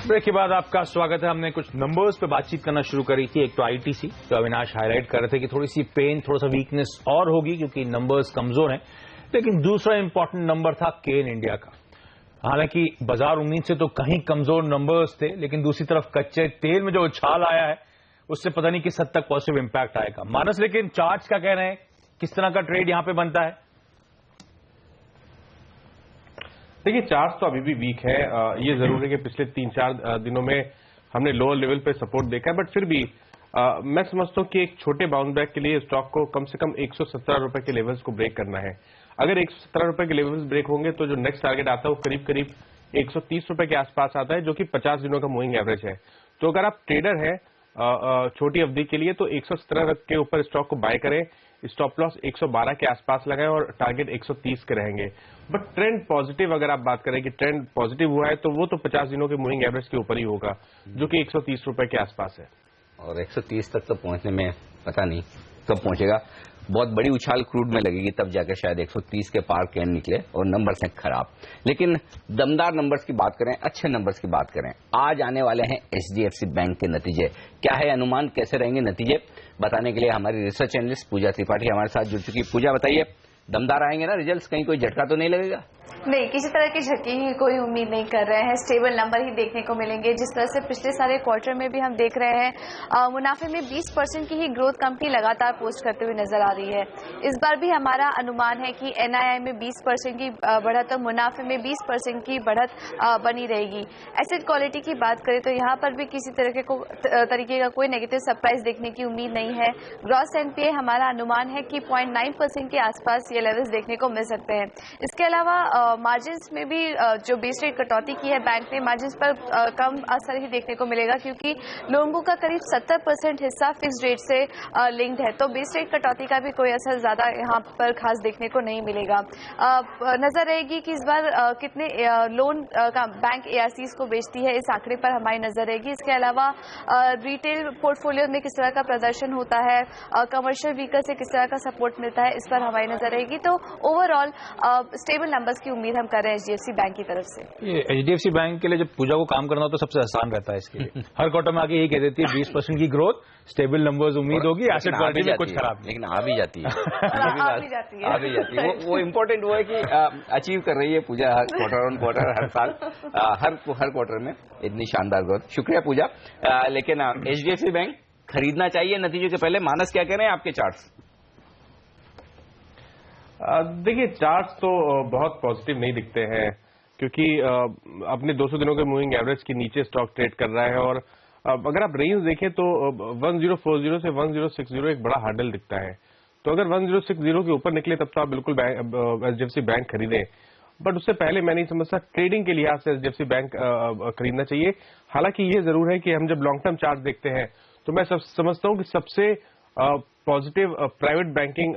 S2: ब्रेक के बाद आपका स्वागत है। हमने कुछ नंबर्स पे बातचीत करना शुरू करी थी। एक तो आईटीसी, तो अविनाश हाईलाइट कर रहे थे कि थोड़ी सी पेन, थोड़ा सा वीकनेस और होगी क्योंकि नंबर्स कमजोर हैं। लेकिन दूसरा इंपॉर्टेंट नंबर था केन इंडिया का। हालांकि बाजार उम्मीद से तो कहीं कमजोर नंबर्स थे, लेकिन दूसरी तरफ कच्चे तेल में जो उछाल आया है उससे पता नहीं किस हद तक पॉजिटिव इंपैक्ट आएगा। मानस, लेकिन चार्ट्स क्या कह रहे हैं, किस तरह का ट्रेड यहां पे बनता है?
S3: देखिए, चार्ट तो अभी भी वीक है। ये जरूर है कि पिछले 3-4 दिनों में हमने लोअर लेवल पे सपोर्ट देखा है, बट फिर भी मैं समझता हूं कि एक छोटे बाउंस बैक के लिए स्टॉक को कम से कम 117 रुपए के लेवल्स को ब्रेक करना है। अगर 117 रुपए के लेवल्स ब्रेक होंगे तो जो नेक्स्ट टारगेट आता है वो करीब करीब 130 रुपए के आसपास आता है, जो कि 50 दिनों का मूविंग एवरेज है। तो अगर आप ट्रेडर हैं छोटी अवधि के लिए, तो 117 के ऊपर स्टॉक को बाय करें, स्टॉप लॉस 112 के आसपास लगाएं और टारगेट 130 के रहेंगे। बट ट्रेंड पॉजिटिव, अगर आप बात करें कि ट्रेंड पॉजिटिव हुआ है, तो वो तो 50 दिनों के मूविंग एवरेज के ऊपर ही होगा, जो कि 130 रुपए के आसपास है।
S1: और 130 तक तो पहुंचने में पता नहीं कब पहुंचेगा। बहुत बड़ी उछाल क्रूड में लगेगी, तब जाकर शायद 130 के पार कैन निकले और नंबर्स हैं खराब। लेकिन दमदार नंबर्स की बात करें, अच्छे नंबर्स की बात करें, आज आने वाले हैं एचडीएफसी बैंक के नतीजे। क्या है अनुमान, कैसे रहेंगे नतीजे, बताने के लिए हमारी रिसर्च एनालिस्ट पूजा त्रिपाठी हमारे साथ जुड़ चुकी। पूजा, बताइए, दमदार आएंगे ना रिजल्ट्स? कहीं कोई झटका तो नहीं लगेगा?
S5: नहीं, किसी तरह की झटके की कोई उम्मीद नहीं कर रहे हैं। स्टेबल नंबर ही देखने को मिलेंगे। जिस तरह से पिछले सारे क्वार्टर में भी हम देख रहे हैं, मुनाफे में 20% की ही ग्रोथ कंपनी लगातार पोस्ट करते हुए नजर आ रही है। इस बार भी हमारा अनुमान है कि एनआईआई में 20% की बढ़त और मुनाफे में 20% की बढ़त बनी रहेगी। एसेट क्वालिटी की बात करें तो यहाँ पर भी किसी तरीके का कोई नेगेटिव सरप्राइज देखने की उम्मीद नहीं है। ग्रॉस एनपीए हमारा अनुमान है कि 0.9% के आसपास ये लेवल्स देखने को मिल सकते हैं। इसके अलावा मार्जिन्स में भी जो बेस रेट कटौती की है बैंक ने, मार्जिन्स पर कम असर ही देखने को मिलेगा, क्योंकि लोन बुक का करीब 70% हिस्सा फिक्स रेट से लिंक्ड है। तो बेस रेट कटौती का भी कोई असर ज्यादा यहाँ पर खास देखने को नहीं मिलेगा। नजर रहेगी कि इस बार कितने लोन का बैंक एआरसीज को बेचती है, इस आंकड़े पर हमारी नजर रहेगी। इसके अलावा रिटेल पोर्टफोलियो में किस तरह का प्रदर्शन होता है, कमर्शियल व्हीकल से किस तरह का सपोर्ट मिलता है, इस पर हमारी नजर रहेगी। तो ओवरऑल स्टेबल नंबर्स की उम्मीद हम कर रहे हैं एचडीएफसी बैंक की तरफ से।
S2: ये एचडीएफसी बैंक के लिए जब पूजा को काम करना हो तो सबसे आसान रहता है इसके लिए। हर क्वार्टर में आके यही कह देती है 20% की ग्रोथ, स्टेबल नंबर्स उम्मीद होगी, एसेट क्वालिटी में कुछ खराब,
S1: लेकिन आ भी जाती है।
S5: आ भी जाती है।
S1: वो इम्पोर्टेंट वो है कि अचीव कर रही है पूजा क्वार्टर ऑन क्वार्टर, हर साल हर क्वार्टर में इतनी शानदार ग्रोथ। शुक्रिया पूजा। लेकिन एचडीएफसी बैंक खरीदना चाहिए नतीजों के पहले? मानस, क्या कह रहे हैं आपके चार्ट्स?
S3: देखिए, चार्ट्स तो बहुत पॉजिटिव नहीं दिखते हैं, क्योंकि अपने 200 दिनों के मूविंग एवरेज के नीचे स्टॉक ट्रेड कर रहा है। और अगर आप रेंज देखें तो 1040 से 1060 एक बड़ा हार्डल दिखता है। तो अगर 1060 के ऊपर निकले तब तो आप बिल्कुल एचडीएफसी बैंक खरीदें, बट उससे पहले मैं नहीं समझता ट्रेडिंग के लिहाज से एचडीएफसी बैंक खरीदना चाहिए। हालांकि ये जरूर है कि हम जब लॉन्ग टर्म चार्ट देखते हैं तो मैं समझता हूं कि सबसे पॉजिटिव प्राइवेट बैंकिंग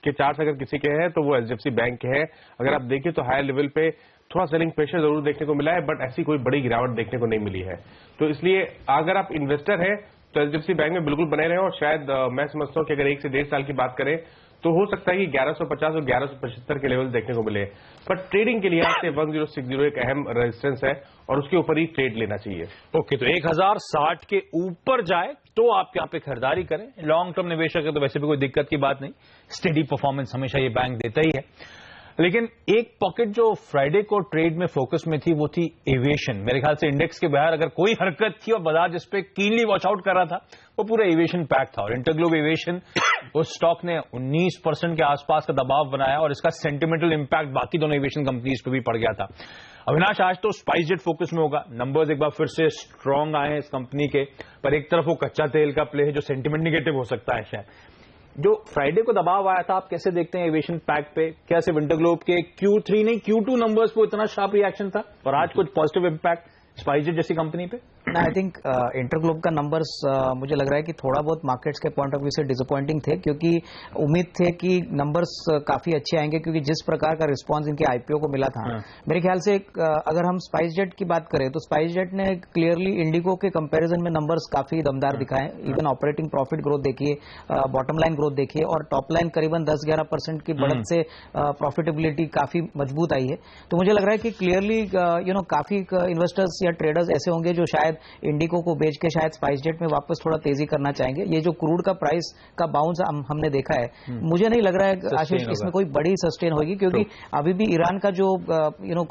S3: के चार्ट अगर किसी के हैं तो वो एचडीएफसी बैंक के हैं। अगर आप देखें तो हायर लेवल पे थोड़ा सेलिंग प्रेशर जरूर देखने को मिला है, बट ऐसी कोई बड़ी गिरावट देखने को नहीं मिली है। तो इसलिए अगर आप इन्वेस्टर हैं तो एचडीएफसी बैंक में बिल्कुल बने रहें। और शायद मैं समझता हूं कि अगर 1 से 1.5 साल की बात करें तो हो सकता है कि 1150 और 1175 के लेवल देखने को मिले। बट ट्रेडिंग के लिए आपसे 1060 एक अहम रेजिस्टेंस है और उसके ऊपर ही ट्रेड लेना चाहिए।
S2: ओके, तो 1060 के ऊपर जाए तो आप यहाँ पे खरीदारी करें। लॉन्ग टर्म निवेशक है तो वैसे भी कोई दिक्कत की बात नहीं, स्टेडी परफॉर्मेंस हमेशा ये बैंक देता ही है। लेकिन एक पॉकेट जो फ्राइडे को ट्रेड में फोकस में थी वो थी एविएशन। मेरे ख्याल से इंडेक्स के बाहर अगर कोई हरकत थी और बाजार जिस पे कीनली वॉच आउट कर रहा था वो पूरा एविएशन पैक था, और इंटरग्लोब एविएशन उस स्टॉक ने 19% के आसपास का दबाव बनाया और इसका सेंटिमेंटल इंपैक्ट बाकी दोनों एविएशन कंपनीज पे भी पड़ गया था। अविनाश, आज तो स्पाइस जेट फोकस में होगा, नंबर्स एक बार फिर से स्ट्रांग आए हैं इस कंपनी के, पर एक तरफ वो कच्चा तेल का प्ले है जो सेंटिमेंट निगेटिव हो सकता है शायद। जो फ्राइडे को दबाव आया था, आप कैसे देखते हैं एविएशन पैक पे? क्या सिर्फ इंटरग्लोब के Q3 नहीं Q2 नंबर्स पे इतना शार्प रिएक्शन था और आज कुछ पॉजिटिव इंपैक्ट स्पाइस जेट जैसी कंपनी पे?
S4: आई थिंक इंटरग्लोब का नंबर्स मुझे लग रहा है कि थोड़ा बहुत मार्केट्स के पॉइंट ऑफ व्यू से डिसअपॉइंटिंग थे, क्योंकि उम्मीद थे कि नंबर्स काफी अच्छे आएंगे, क्योंकि जिस प्रकार का रिस्पांस इनके आईपीओ को मिला था। मेरे ख्याल से अगर हम स्पाइस जेट की बात करें तो स्पाइस जेट ने क्लियरली इंडिगो के कंपैरिजन में नंबर्स काफी दमदार दिखाए। इवन ऑपरेटिंग प्रॉफिट ग्रोथ देखिए, बॉटम लाइन ग्रोथ देखिए, और टॉप लाइन करीबन 10-11% की बढ़त से प्रॉफिटेबिलिटी काफी मजबूत आई है। तो मुझे लग रहा है कि क्लियरली काफी इन्वेस्टर्स या ट्रेडर्स ऐसे होंगे जो शायद इंडिगो को बेच के शायद स्पाइस जेट में वापस थोड़ा तेजी करना चाहेंगे। ये जो क्रूड का प्राइस का बाउंस हमने देखा है, मुझे नहीं लग रहा है आशीष इसमें कोई बड़ी सस्टेन होगी, क्योंकि अभी भी ईरान का जो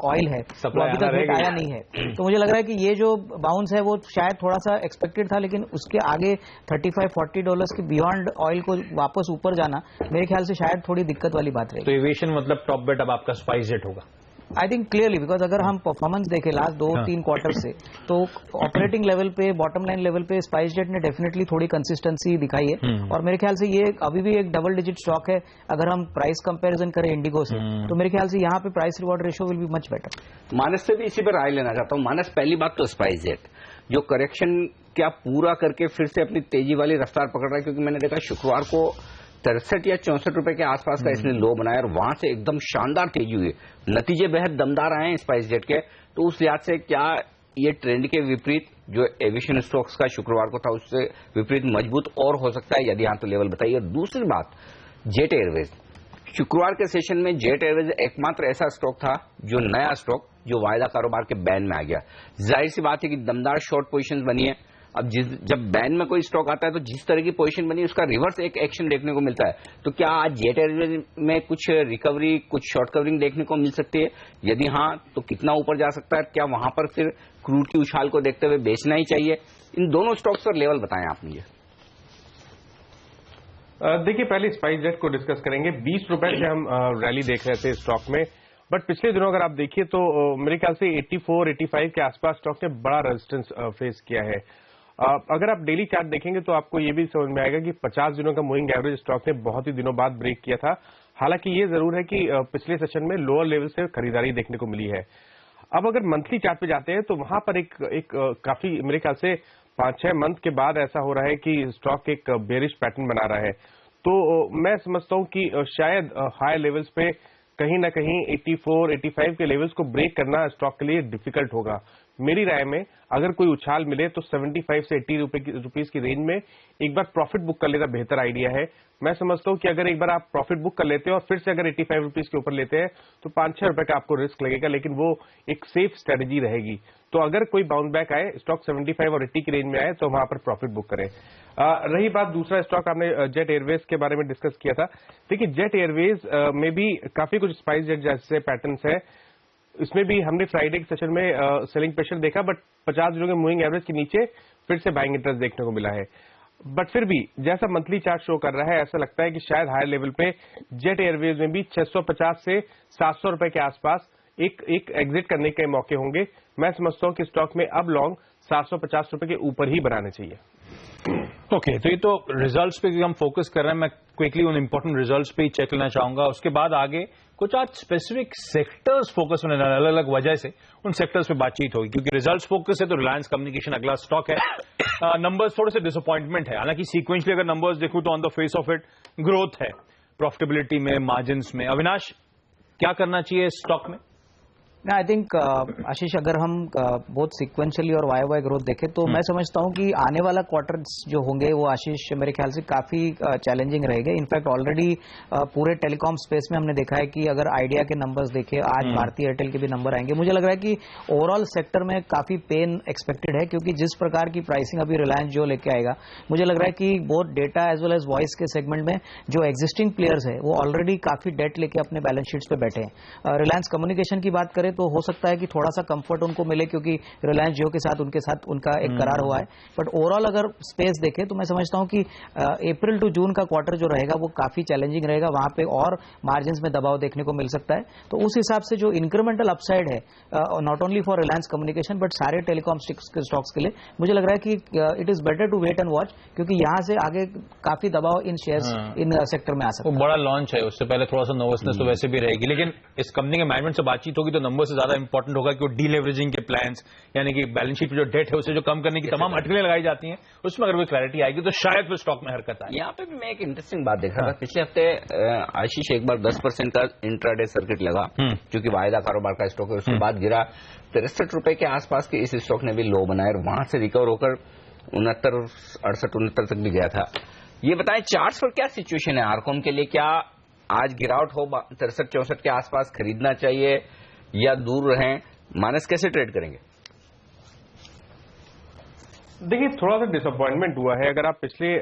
S4: ऑयल है वो अभी तक हिट आया नहीं है। तो मुझे लग रहा है कि ये जो बाउंस है वो शायद थोड़ा सा एक्सपेक्टेड था, लेकिन उसके आगे $35-40 के बियॉन्ड ऑयल को वापस ऊपर जाना मेरे ख्याल से शायद थोड़ी दिक्कत वाली बात रहेगी।
S2: तो एविएशन मतलब टॉप बेट अब आपका स्पाइस जेट होगा?
S4: आई थिंक क्लियरली, बिकॉज अगर हम परफॉर्मेंस देखें लास्ट 2-3 क्वार्टर से, तो ऑपरेटिंग लेवल पे, बॉटम लाइन लेवल पे स्पाइस जेट ने डेफिनेटली थोड़ी कंसिस्टेंसी दिखाई है, और मेरे ख्याल से ये अभी भी एक डबल डिजिट स्टॉक है। अगर हम प्राइस कंपैरिजन करें इंडिगो से, तो मेरे ख्याल से यहाँ पे price reward ratio will be much better.
S1: Manas से भी इसी पर राय लेना चाहता हूँ। मानस, पहली बात तो स्पाइस जेट जो करेक्शन क्या पूरा करके फिर से अपनी तेजी वाली रफ्तार पकड़ रहा है, क्योंकि मैंने देखा शुक्रवार को 63 या 64 रुपए के आसपास का इसने लो बनाया और वहां से एकदम शानदार तेजी हुई। नतीजे बेहद दमदार आए हैं स्पाइस जेट के। तो उस लिहाज से क्या ये ट्रेंड के विपरीत जो एविएशन स्टॉक्स का शुक्रवार को था उससे विपरीत मजबूत और हो सकता है? यदि हाँ तो लेवल बताइए। दूसरी बात, जेट एयरवेज, शुक्रवार के सेशन में जेट एयरवेज एकमात्र ऐसा स्टॉक था जो नया स्टॉक जो वायदा कारोबार के बैन में आ गया। जाहिर सी बात है कि दमदार शॉर्ट पोजीशंस बनी है। अब जब बैन में कोई स्टॉक आता है तो जिस तरह की पोजीशन बनी उसका रिवर्स एक एक्शन देखने को मिलता है। तो क्या आज जेट एयरवेज में कुछ रिकवरी, कुछ शॉर्ट कवरिंग देखने को मिल सकती है? यदि हाँ तो कितना ऊपर जा सकता है? क्या वहां पर फिर क्रूड की उछाल को देखते हुए बेचना ही चाहिए? इन दोनों स्टॉक्स पर लेवल बताएं आप मुझे।
S3: देखिए, पहले स्पाइस जेट को डिस्कस करेंगे। 20 रुपए से हम रैली देख रहे थे स्टॉक में, बट पिछले दिनों अगर आप देखिए तो मेरे ख्याल से 84-85 के आसपास स्टॉक ने बड़ा रेजिस्टेंस फेस किया है। अगर आप डेली चार्ट देखेंगे तो आपको ये भी समझ में आएगा कि 50 दिनों का मूविंग एवरेज स्टॉक ने बहुत ही दिनों बाद ब्रेक किया था। हालांकि ये जरूर है कि पिछले सेशन में लोअर लेवल से खरीदारी देखने को मिली है। अब अगर मंथली चार्ट पे जाते हैं तो वहां पर एक काफी मेरे ख्याल से 5-6 मंथ के बाद ऐसा हो रहा है कि स्टॉक एक बेरिश पैटर्न बना रहा है। तो मैं समझता हूं कि शायद हाई लेवल्स पे कहीं ना कहीं 84-85 के लेवल्स को ब्रेक करना स्टॉक के लिए डिफिकल्ट होगा। मेरी राय में अगर कोई उछाल मिले तो 75 से 80 रुपीज की रेंज में एक बार प्रॉफिट बुक कर लेना बेहतर आइडिया है। मैं समझता हूं कि अगर एक बार आप प्रॉफिट बुक कर लेते हैं और फिर से अगर 85 रुपीज के ऊपर लेते हैं तो 5-6 रुपए का आपको रिस्क लगेगा, लेकिन वो एक सेफ स्ट्रेटेजी रहेगी। तो अगर कोई बाउंस बैक आए, स्टॉक 75 और 80 की रेंज में आए तो वहां पर प्रॉफिट बुक करें। रही बात दूसरा स्टॉक, आपने जेट एयरवेज के बारे में डिस्कस किया था। देखिए, जेट एयरवेज में भी काफी कुछ स्पाइस जेट जैसे पैटर्न्स है। इसमें भी हमने फ्राइडे के सेशन में सेलिंग प्रेशर देखा, बट 50 दिनों के मूविंग एवरेज के नीचे फिर से बाइंग इंटरेस्ट देखने को मिला है। बट फिर भी जैसा मंथली चार्ट शो कर रहा है, ऐसा लगता है कि शायद हायर लेवल पे जेट एयरवेज में भी 650 से 700 रुपए के आसपास एक एग्जिट करने के मौके होंगे। मैं समझता हूं कि स्टॉक में अब लॉन्ग 750 रुपए के ऊपर ही बनाने चाहिए।
S2: ओके, तो ये तो रिजल्ट्स पे हम फोकस कर रहे हैं। मैं क्विकली उन इंपॉर्टेंट रिजल्ट्स पे ही चेक लेना चाहूंगा। उसके बाद आगे कुछ आज स्पेसिफिक सेक्टर्स फोकस होने अलग अलग वजह से उन सेक्टर्स पे बातचीत होगी, क्योंकि रिजल्ट्स फोकस है तो रिलायंस कम्युनिकेशन अगला स्टॉक है। नंबर्स थोड़े से डिसअपॉइंटमेंट है, हालांकि सीक्वेंशली अगर नंबर्स देखूं तो on the face of it growth है, प्रॉफिटेबिलिटी में, मार्जिन्स में। अविनाश, क्या करना चाहिए स्टॉक में?
S4: आई थिंक आशीष, अगर हम बहुत सिक्वेंशियली और वाई ग्रोथ देखें तो मैं समझता हूं कि आने वाला क्वार्टर्स जो होंगे वो आशीष मेरे ख्याल से काफी चैलेंजिंग रहेंगे। इनफैक्ट ऑलरेडी पूरे टेलीकॉम स्पेस में हमने देखा है कि अगर आइडिया के नंबर्स देखें, आज भारतीय एयरटेल के भी नंबर आएंगे। मुझे लग रहा है कि ओवरऑल सेक्टर में काफी पेन एक्सपेक्टेड है, क्योंकि जिस प्रकार की प्राइसिंग अभी रिलायंस जो लेके आएगा, मुझे लग रहा है कि both data as well as voice के सेगमेंट में जो एग्जिस्टिंग प्लेयर्स है वो ऑलरेडी काफी डेट लेके अपने बैलेंस शीट्स पे बैठे हैं। रिलायंस कम्युनिकेशन की बात करें तो हो सकता है कि थोड़ा सा कंफर्ट उनको मिले, क्योंकि रिलायंस जियो के साथ उनका एक करार हुआ है। बट ओवरऑल अगर स्पेस देखें तो मैं समझता हूं कि अप्रैल टू जून का क्वार्टर जो रहेगा वो काफी चैलेंजिंग रहेगा। वहां पे और मार्जिन में दबाव देखने को मिल सकता है। तो उस हिसाब से जो इंक्रीमेंटल अपसाइड है not only for Reliance Communication but सारे टेलीकॉम स्टॉक्स के लिए, मुझे लग रहा है कि it is better to wait and watch, क्योंकि यहां से आगे काफी दबाव इन शेयर्स इन सेक्टर में आ सकता है।
S2: बड़ा लॉन्च है, उससे पहले थोड़ा सा नर्वसनेस तो वैसे भी रहेगी, लेकिन इस कंपनी के मैनेजमेंट से बातचीत होगी तो नंबर से ज्यादा इंपॉर्टेंट होगा कि वो डीलेवरेजिंग के प्लान्स, यानी कि बैलेंस शीट पे जो डेट है उसे जो कम करने की तमाम अटकलें लगाई जाती हैं, उसमें अगर कोई क्लैरिटी आएगी तो शायद फिर स्टॉक में हरकत आए।
S1: यहाँ पे भी मैं एक इंटरेस्टिंग बात देख रहा था। पिछले हफ्ते आशीष एक बार 10% का इंट्राडे सर्किट लगा, क्योंकि वायदा कारोबार का स्टॉक है। उसके बाद गिरा 63 रुपए के आसपास के इस स्टॉक ने भी लो बनाया और वहां से रिकवर होकर 69 तक भी गया था। ये बताएं चार्ट्स पर क्या सिचुएशन है आरकॉम के लिए? क्या आज गिरावट हो 63-64 के आसपास खरीदना चाहिए या दूर रहें? माइनस कैसे ट्रेड करेंगे?
S3: देखिए, थोड़ा सा डिसअपॉइंटमेंट हुआ है। अगर आप पिछले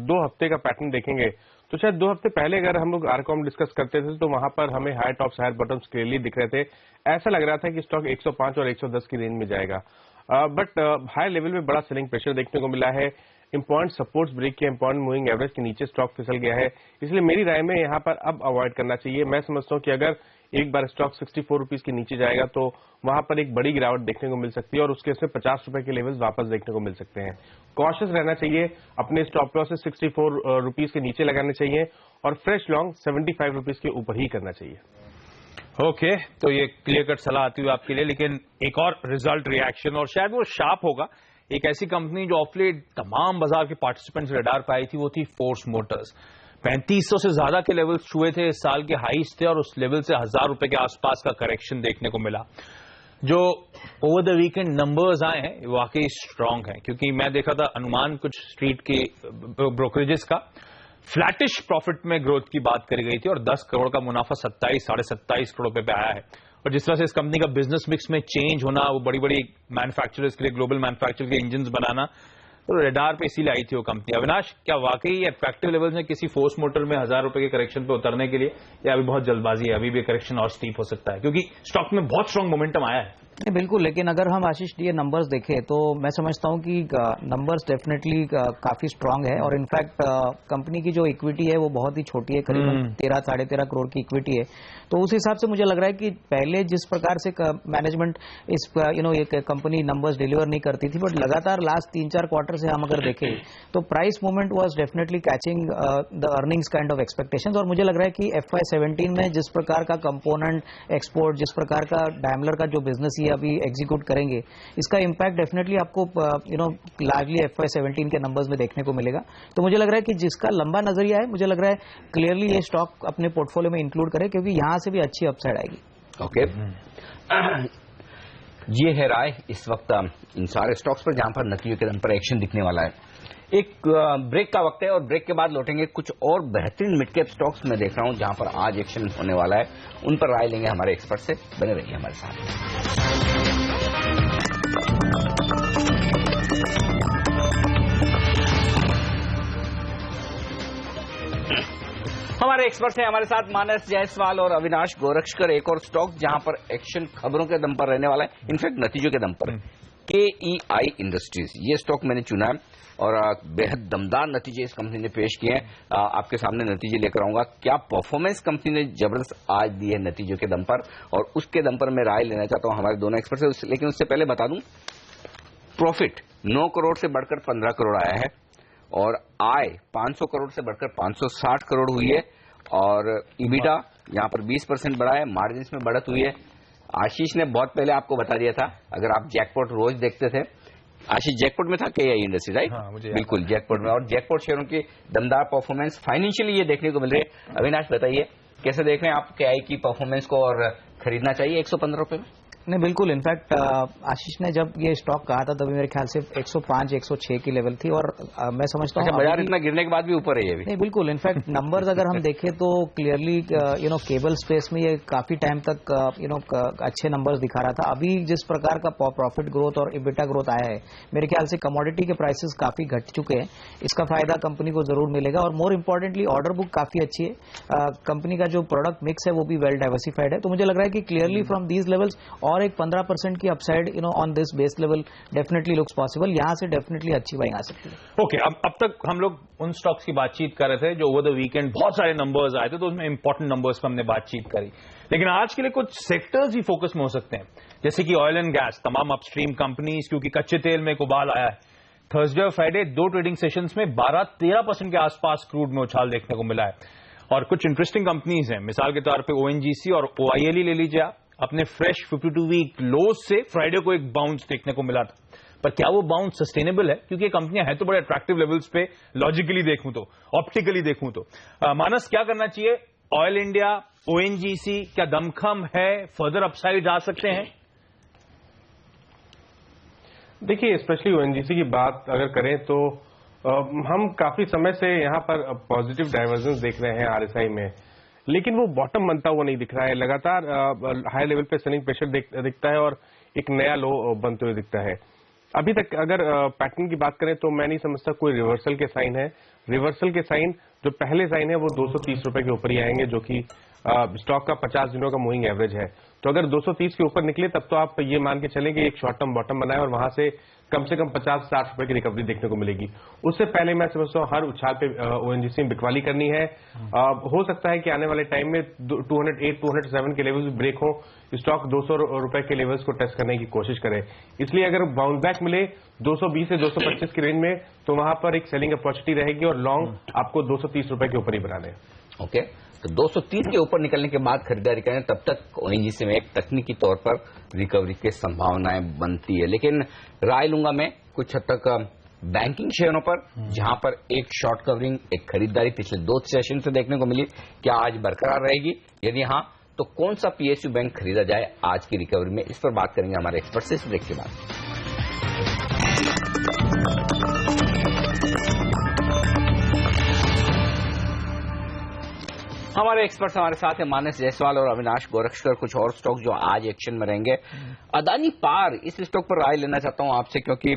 S3: 2 हफ्ते का पैटर्न देखेंगे तो शायद 2 हफ्ते पहले अगर हम लोग आरकॉम डिस्कस करते थे तो वहां पर हमें higher tops higher bottoms clearly दिख रहे थे। ऐसा लग रहा था कि स्टॉक 105 और 110 की रेंज में जाएगा, बट हाई लेवल में बड़ा सेलिंग प्रेशर देखने को मिला है। इंपॉर्टेंट सपोर्ट्स ब्रेक किया, इंपॉर्टेंट मूविंग एवरेज के नीचे स्टॉक फिसल गया है। इसलिए मेरी राय में यहाँ पर अब अवॉइड करना चाहिए। मैं समझता हूँ कि अगर एक बार स्टॉक 64 रुपीज के नीचे जाएगा तो वहां पर एक बड़ी गिरावट देखने को मिल सकती है और उसके से 50 रुपए के लेवल्स वापस देखने को मिल सकते हैं। कॉशियस रहना चाहिए, अपने स्टॉप लॉस से 64 रुपीज के नीचे लगाने चाहिए और फ्रेश लॉन्ग 75 रुपीज के ऊपर ही करना चाहिए।
S2: ओके, तो ये क्लियर कट सलाह आती हुई आपके लिए, लेकिन एक और रिजल्ट रिएक्शन और शायद वो शार्प होगा। एक ऐसी कंपनी जो ऑफ लेट तमाम बाजार के पार्टिसिपेंट्स रडार पर आई थी, वो थी फोर्स मोटर्स। 3500 से ज्यादा के लेवल्स छुए थे, इस साल के हाईस थे और उस लेवल से 1000 रुपए के आसपास का करेक्शन देखने को मिला। जो ओवर द वीकेंड नंबर्स आए हैं वाकई स्ट्रांग है, क्योंकि मैं देखा था अनुमान कुछ स्ट्रीट के ब्रोकरेजेस का, फ्लैटिश प्रॉफिट में ग्रोथ की बात करी गई थी और 10 करोड़ का मुनाफा 27 साढ़े 27 करोड़ रुपए पे आया है। और जिस तरह से इस कंपनी का बिजनेस मिक्स में चेंज होना, वो बड़ी बड़ी मैन्युफैक्चरर्स के लिए ग्लोबल मैन्युफैक्चर के इंजन बनाना, तो रेडार पे इसीलिए आई थी वो कंपनी। अविनाश, क्या वाकई अट्रैक्टिव लेवल्स में किसी फोर्स मोटर में 1000 रुपए के करेक्शन पे उतरने के लिए, या अभी बहुत जल्दबाजी है, अभी भी करेक्शन और स्टीप हो सकता है, क्योंकि स्टॉक में बहुत स्ट्रांग मोमेंटम आया है?
S4: बिल्कुल, लेकिन अगर हम आशीष ये नंबर्स देखें तो मैं समझता हूं कि नंबर्स डेफिनेटली काफी स्ट्रांग है और इनफैक्ट कंपनी की जो इक्विटी है वो बहुत ही छोटी है, करीबन 13-13.5 करोड़ की इक्विटी है। तो उस हिसाब से मुझे लग रहा है कि पहले जिस प्रकार से मैनेजमेंट इस ये कंपनी नंबर्स डिलीवर नहीं करती थी, बट लगातार लास्ट 3-4 क्वार्टर से हम अगर देखें तो price movement was definitely catching the earnings kind of expectations. और मुझे लग रहा है कि FY17 में जिस प्रकार का कंपोनेंट एक्सपोर्ट, जिस प्रकार का डैमलर का जो बिजनेस अभी एग्जीक्यूट करेंगे, इसका इंपैक्ट डेफिनेटली आपको लार्जली FY17 के नंबर्स में देखने को मिलेगा। तो मुझे लग रहा है कि जिसका लंबा नजरिया है, मुझे लग रहा है क्लियरली ये स्टॉक अपने पोर्टफोलियो में इंक्लूड करें, क्योंकि यहां से भी अच्छी अपसाइड आएगी।
S1: ओके, ये है राय इस वक्त इन सारे स्टॉक्स पर जहां पर नतीजों के दम पर एक्शन दिखने वाला है। एक ब्रेक का वक्त है और ब्रेक के बाद लौटेंगे कुछ और बेहतरीन मिड कैप स्टॉक्स में देख रहा हूं जहां पर आज एक्शन होने वाला है, उन पर राय लेंगे हमारे एक्सपर्ट से। बने रहिए हमारे साथ। हमारे एक्सपर्ट्स हैं हमारे साथ मानस जायसवाल और अविनाश गोरक्षकर। एक और स्टॉक जहां पर एक्शन खबरों के दम पर रहने वाला है, इनफैक्ट नतीजों के दम पर, KEI इंडस्ट्रीज, ये स्टॉक मैंने चुना है और बेहद दमदार नतीजे इस कंपनी ने पेश किए हैं। आपके सामने नतीजे लेकर आऊंगा। क्या परफॉर्मेंस कंपनी ने जबरदस्त आज दी है नतीजों के दम पर, और उसके दम पर मैं राय लेना चाहता हूं हमारे दोनों एक्सपर्ट से। लेकिन उससे पहले बता दूं, प्रॉफिट 9 करोड़ से बढ़कर 15 करोड़ आया है और आय 500 करोड़ से बढ़कर 560 करोड़ हुई है और ईबिटा यहां पर 20% बढ़ा है, मार्जिन में बढ़त हुई है। आशीष ने बहुत पहले आपको बता दिया था, अगर आप जैकपॉट रोज देखते थे, आशीष जैकपॉट में था KEI इंडस्ट्री, राइट?
S2: हाँ, मुझे
S1: बिल्कुल जैकपॉट में, और जैकपॉट शेयरों की दमदार परफॉर्मेंस फाइनेंशियली ये देखने को मिल रही है। अविनाश बताइए कैसे देख रहे हैं आप KEI की परफॉर्मेंस को, और खरीदना चाहिए 115 रुपए में?
S4: नहीं, बिल्कुल। इनफैक्ट आशीष ने जब ये स्टॉक कहा था तभी मेरे ख्याल से 105-106 की लेवल थी, और मैं समझता हूँ
S1: बाजार इतना गिरने के बाद भी ऊपर है ये भी।
S4: नहीं, बिल्कुल। इनफैक्ट नंबर्स अगर हम देखें तो क्लियरली केबल स्पेस में ये काफी टाइम तक अच्छे नंबर्स दिखा रहा था। अभी जिस प्रकार का प्रॉफिट ग्रोथ और इबिटा ग्रोथ आया है, मेरे ख्याल से कमोडिटी के प्राइसेस काफी घट चुके हैं, इसका फायदा कंपनी को जरूर मिलेगा। और मोर इम्पोर्टेंटली ऑर्डर बुक काफी अच्छी है, कंपनी का जो प्रोडक्ट मिक्स है वो भी वेल डाइवर्सिफाइड है। तो मुझे लग रहा है कि क्लियरली फ्रॉम दीज लेवल्स और एक 15% की upside on this base level definitely looks possible. यहां से डेफिनेटली अच्छी बाइंग आ सकती है।
S2: ओके, अब तक हम लोग उन स्टॉक्स की बातचीत कर रहे थे जो ओवर द वीकेंड बहुत सारे नंबर्स आए थे, तो उसमें इंपॉर्टेंट नंबर्स पर हमने बातचीत करी। लेकिन आज के लिए कुछ सेक्टर्स ही फोकस में हो सकते हैं, जैसे कि ऑयल एंड गैस, तमाम अपस्ट्रीम कंपनीज, क्योंकि कच्चे तेल में एक उबाल आया है। थर्सडे और फ्राइडे 2 ट्रेडिंग सेशंस में 12-13% के आसपास क्रूड में उछाल देखने को मिला है। और कुछ इंटरेस्टिंग कंपनीज हैं, मिसाल के तौर पे ONGC और OIL ले लीजिए आप, अपने फ्रेश 52 वीक लोज से फ्राइडे को एक बाउंस देखने को मिला था। पर क्या वो बाउंस सस्टेनेबल है? क्योंकि ये कंपनियां हैं तो बड़े अट्रैक्टिव लेवल्स पे, लॉजिकली देखूं तो, ऑप्टिकली देखूं तो। मानस, क्या करना चाहिए? ऑयल इंडिया, ONGC क्या दमखम है? फर्दर अपसाइड आ सकते हैं?
S3: देखिए, स्पेशली ONGC की बात अगर करें तो हम काफी समय से यहाँ पर पॉजिटिव डाइवर्जेंस देख रहे हैं RSI में, लेकिन वो बॉटम बनता हुआ नहीं दिख रहा है। लगातार हाई लेवल पे सेलिंग प्रेशर दिखता है और एक नया लो बनते हुए दिखता है। अभी तक अगर पैटर्न की बात करें तो मैं नहीं समझता कोई रिवर्सल के साइन है। रिवर्सल के साइन, जो पहले साइन है वो 230 रुपए के ऊपर ही आएंगे, जो कि स्टॉक का 50 दिनों का मूविंग एवरेज है। तो अगर 230 के ऊपर निकले तब तो आप ये मान के चलें कि एक शॉर्ट टर्म बॉटम बनाए और वहां से कम 50-60 रुपए की रिकवरी देखने को मिलेगी। उससे पहले मैं समझता हूँ हर उछाल पे ONGC में बिकवाली करनी है। हो सकता है कि आने वाले टाइम में 208-207 के लेवल्स ब्रेक हो, स्टॉक 200 रुपए के लेवल्स को टेस्ट करने की कोशिश करे। इसलिए अगर बाउंस बैक मिले 220 से 225 की रेंज में, तो वहां पर एक सेलिंग अपॉर्चुनिटी रहेगी और लॉन्ग आपको 230 रुपए के ऊपर ही बनाने हैं।
S1: ओके, तो 230 के ऊपर निकलने के बाद खरीदारी करें, तब तक ONGC में एक तकनीकी तौर पर रिकवरी की संभावनाएं बनती है। लेकिन राय लूंगा मैं कुछ हद तक बैंकिंग शेयरों पर, जहां पर एक शॉर्ट कवरिंग, एक खरीदारी पिछले 2 सेशन से देखने को मिली, क्या आज बरकरार रहेगी? यदि हाँ, तो कौन सा PSU बैंक खरीदा जाए आज की रिकवरी में? इस पर बात करेंगे हमारे एक्सपर्ट से इस ब्रेक के बाद। हमारे एक्सपर्ट्स हमारे साथ हैं, मानस जायसवाल और अविनाश गोरक्षकर। कुछ और स्टॉक जो आज एक्शन में रहेंगे, अदानी पार, इस स्टॉक पर राय लेना चाहता हूं आपसे, क्योंकि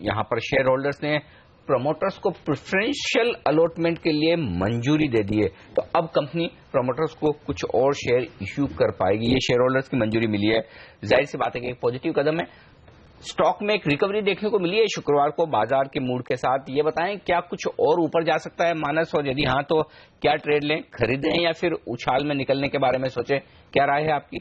S1: यहां पर शेयर होल्डर्स ने प्रमोटर्स को प्रेफरेंशियल अलॉटमेंट के लिए मंजूरी दे दी है। तो अब कंपनी प्रमोटर्स को कुछ और शेयर इश्यू कर पाएगी। ये शेयर होल्डर्स की मंजूरी मिली है, जाहिर सी बात है कि एक पॉजिटिव कदम है। स्टॉक में एक रिकवरी देखने को मिली है शुक्रवार को बाजार के मूड के साथ। ये बताएं, क्या कुछ और ऊपर जा सकता है मानस, और यदि हाँ तो क्या ट्रेड लें, खरीदें या फिर उछाल में निकलने के बारे में सोचें? क्या राय है आपकी?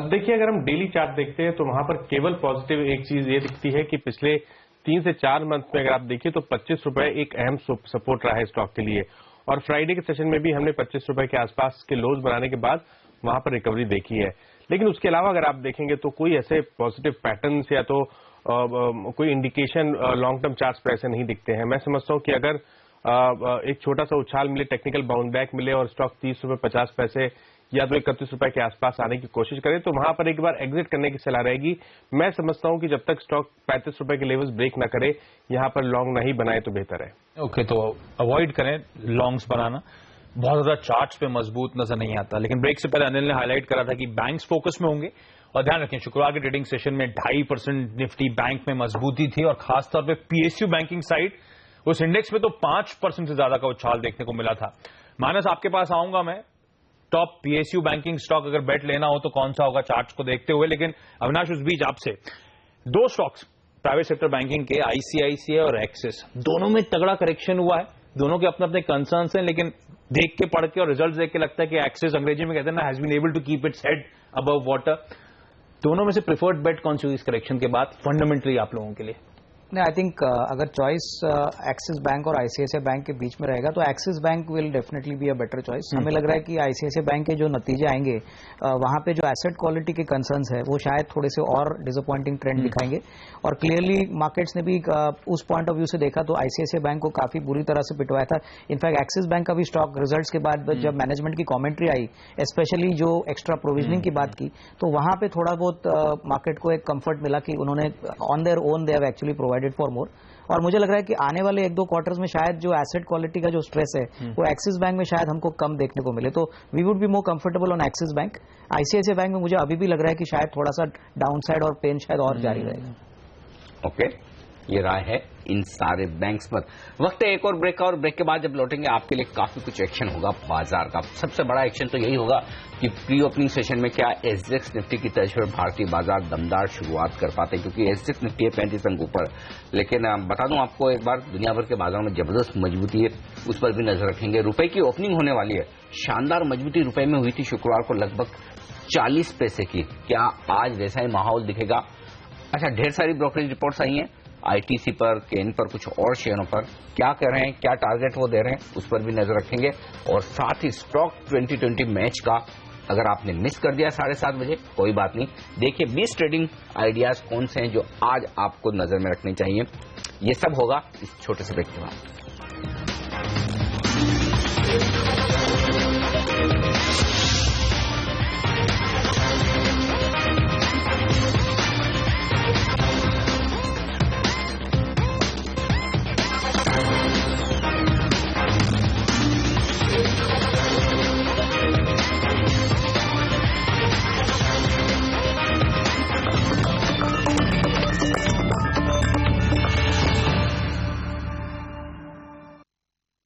S3: देखिए, अगर हम डेली चार्ट देखते हैं तो वहां पर केवल पॉजिटिव एक चीज ये दिखती है कि पिछले 3 से 4 मंथ में अगर आप देखिए तो 25 रुपए एक अहम सपोर्ट रहा है स्टॉक के लिए। और फ्राइडे के सेशन में भी हमने 25 रुपए के आसपास के लोज बनाने के बाद वहां पर रिकवरी देखी है। लेकिन उसके अलावा अगर आप देखेंगे तो कोई ऐसे पॉजिटिव पैटर्न्स या तो कोई इंडिकेशन लॉन्ग टर्म चार्ट्स पर ऐसे नहीं दिखते हैं। मैं समझता हूं कि अगर एक छोटा सा उछाल मिले, टेक्निकल बाउंस बैक मिले और स्टॉक 30 रुपए 50 पैसे या तो 31 रुपए के आसपास आने की कोशिश करे, तो वहां पर एक बार एग्जिट करने की सलाह रहेगी। मैं समझता हूं कि जब तक स्टॉक 35 रुपए के लेवल्स ब्रेक ना करे, यहां पर लॉन्ग नहीं बनाए तो बेहतर है।
S2: ओके, तो अवॉइड करें लॉन्ग्स बनाना, बहुत ज्यादा चार्ट्स पे मजबूत नजर नहीं आता। लेकिन ब्रेक से पहले अनिल ने हाईलाइट करा था कि बैंक्स फोकस में होंगे, और ध्यान रखें शुक्रवार के ट्रेडिंग सेशन में 2.5% निफ्टी बैंक में मजबूती थी, और खासतौर पे PSU बैंकिंग साइड, उस इंडेक्स में तो 5% से ज्यादा का उछाल देखने को मिला था। मानस, आपके पास आऊंगा मैं, टॉप PSU बैंकिंग स्टॉक अगर बेट लेना हो तो कौन सा होगा चार्ट्स को देखते हुए? लेकिन अविनाश, उस बीच आपसे 2 स्टॉक्स प्राइवेट सेक्टर बैंकिंग के, ICICI और एक्सिस, दोनों में तगड़ा करेक्शन हुआ है। दोनों के अपने अपने कंसर्न्स हैं, लेकिन देख के पढ़ के और रिजल्ट देख के लगता है कि एक्सिस, अंग्रेजी में कहते हैं ना, has been able to keep its head above water. दोनों में से प्रिफर्ड बेट कौन सी हुई इस करेक्शन के बाद फंडामेंटली आप लोगों के लिए?
S4: नहीं, आई थिंक अगर चॉइस एक्सिस बैंक और आईसीआईसीआई बैंक के बीच में रहेगा तो axis bank will definitely be a better choice. हमें लग रहा है कि आईसीआईसीआई बैंक के जो नतीजे आएंगे वहां पे जो एसेट क्वालिटी के कंसर्न्स है वो शायद थोड़े से और डिसअपॉइंटिंग ट्रेंड दिखाएंगे। और क्लियरली मार्केट्स ने भी उस पॉइंट ऑफ व्यू से देखा तो आईसीआईसीआई बैंक को काफी बुरी तरह से पिटवाया था। इनफैक्ट एक्सिस बैंक का भी स्टॉक रिजल्ट्स के बाद जब मैनेजमेंट की कॉमेंट्री आई, स्पेशली जो एक्स्ट्रा प्रोविजनिंग की बात की, तो वहां पे थोड़ा बहुत मार्केट को एक कंफर्ट मिला कि उन्होंने on their own they have actually provided for more. और मुझे लग रहा है कि आने वाले 1-2 क्वार्टर्स में शायद जो एसेट क्वालिटी का जो स्ट्रेस है वो एक्सिस बैंक में शायद हमको कम देखने को मिले, तो we would be more comfortable on Axis Bank. ICICI Bank में मुझे अभी भी लग रहा है कि शायद थोड़ा सा डाउनसाइड और पेन शायद और जारी रहेगा।
S1: ओके, ये राय है इन सारे बैंक्स पर। वक्त है एक और ब्रेक का, और ब्रेक के बाद जब लौटेंगे आपके लिए काफी कुछ एक्शन होगा बाजार का। सबसे बड़ा एक्शन तो यही होगा कि प्री ओपनिंग सेशन में क्या एसजेएक्स निफ्टी की तर्ज पर भारतीय बाजार दमदार शुरुआत कर पाते हैं, क्योंकि एसजेएक्स निफ्टी है 35 अंक ऊपर। लेकिन बता दूं आपको एक बार, दुनिया भर के बाजारों में जबरदस्त मजबूती है, उस पर भी नजर रखेंगे। रुपए की ओपनिंग होने वाली है, शानदार मजबूती रुपए में हुई थी शुक्रवार को लगभग 40 पैसे की। क्या आज वैसा ही माहौल दिखेगा? अच्छा, ढेर सारी ब्रोकरेज रिपोर्ट्स आई हैं आईटीसी पर, केन पर, कुछ और शेयरों पर। क्या कर रहे हैं, क्या टारगेट वो दे रहे हैं, उस पर भी नजर रखेंगे। और साथ ही स्टॉक 2020 मैच का अगर आपने मिस कर दिया 7:30 बजे, कोई बात नहीं, देखिए 20 ट्रेडिंग आइडियाज कौन से हैं जो आज आपको नजर में रखने चाहिए। ये सब होगा इस छोटे से ब्रेक के बाद।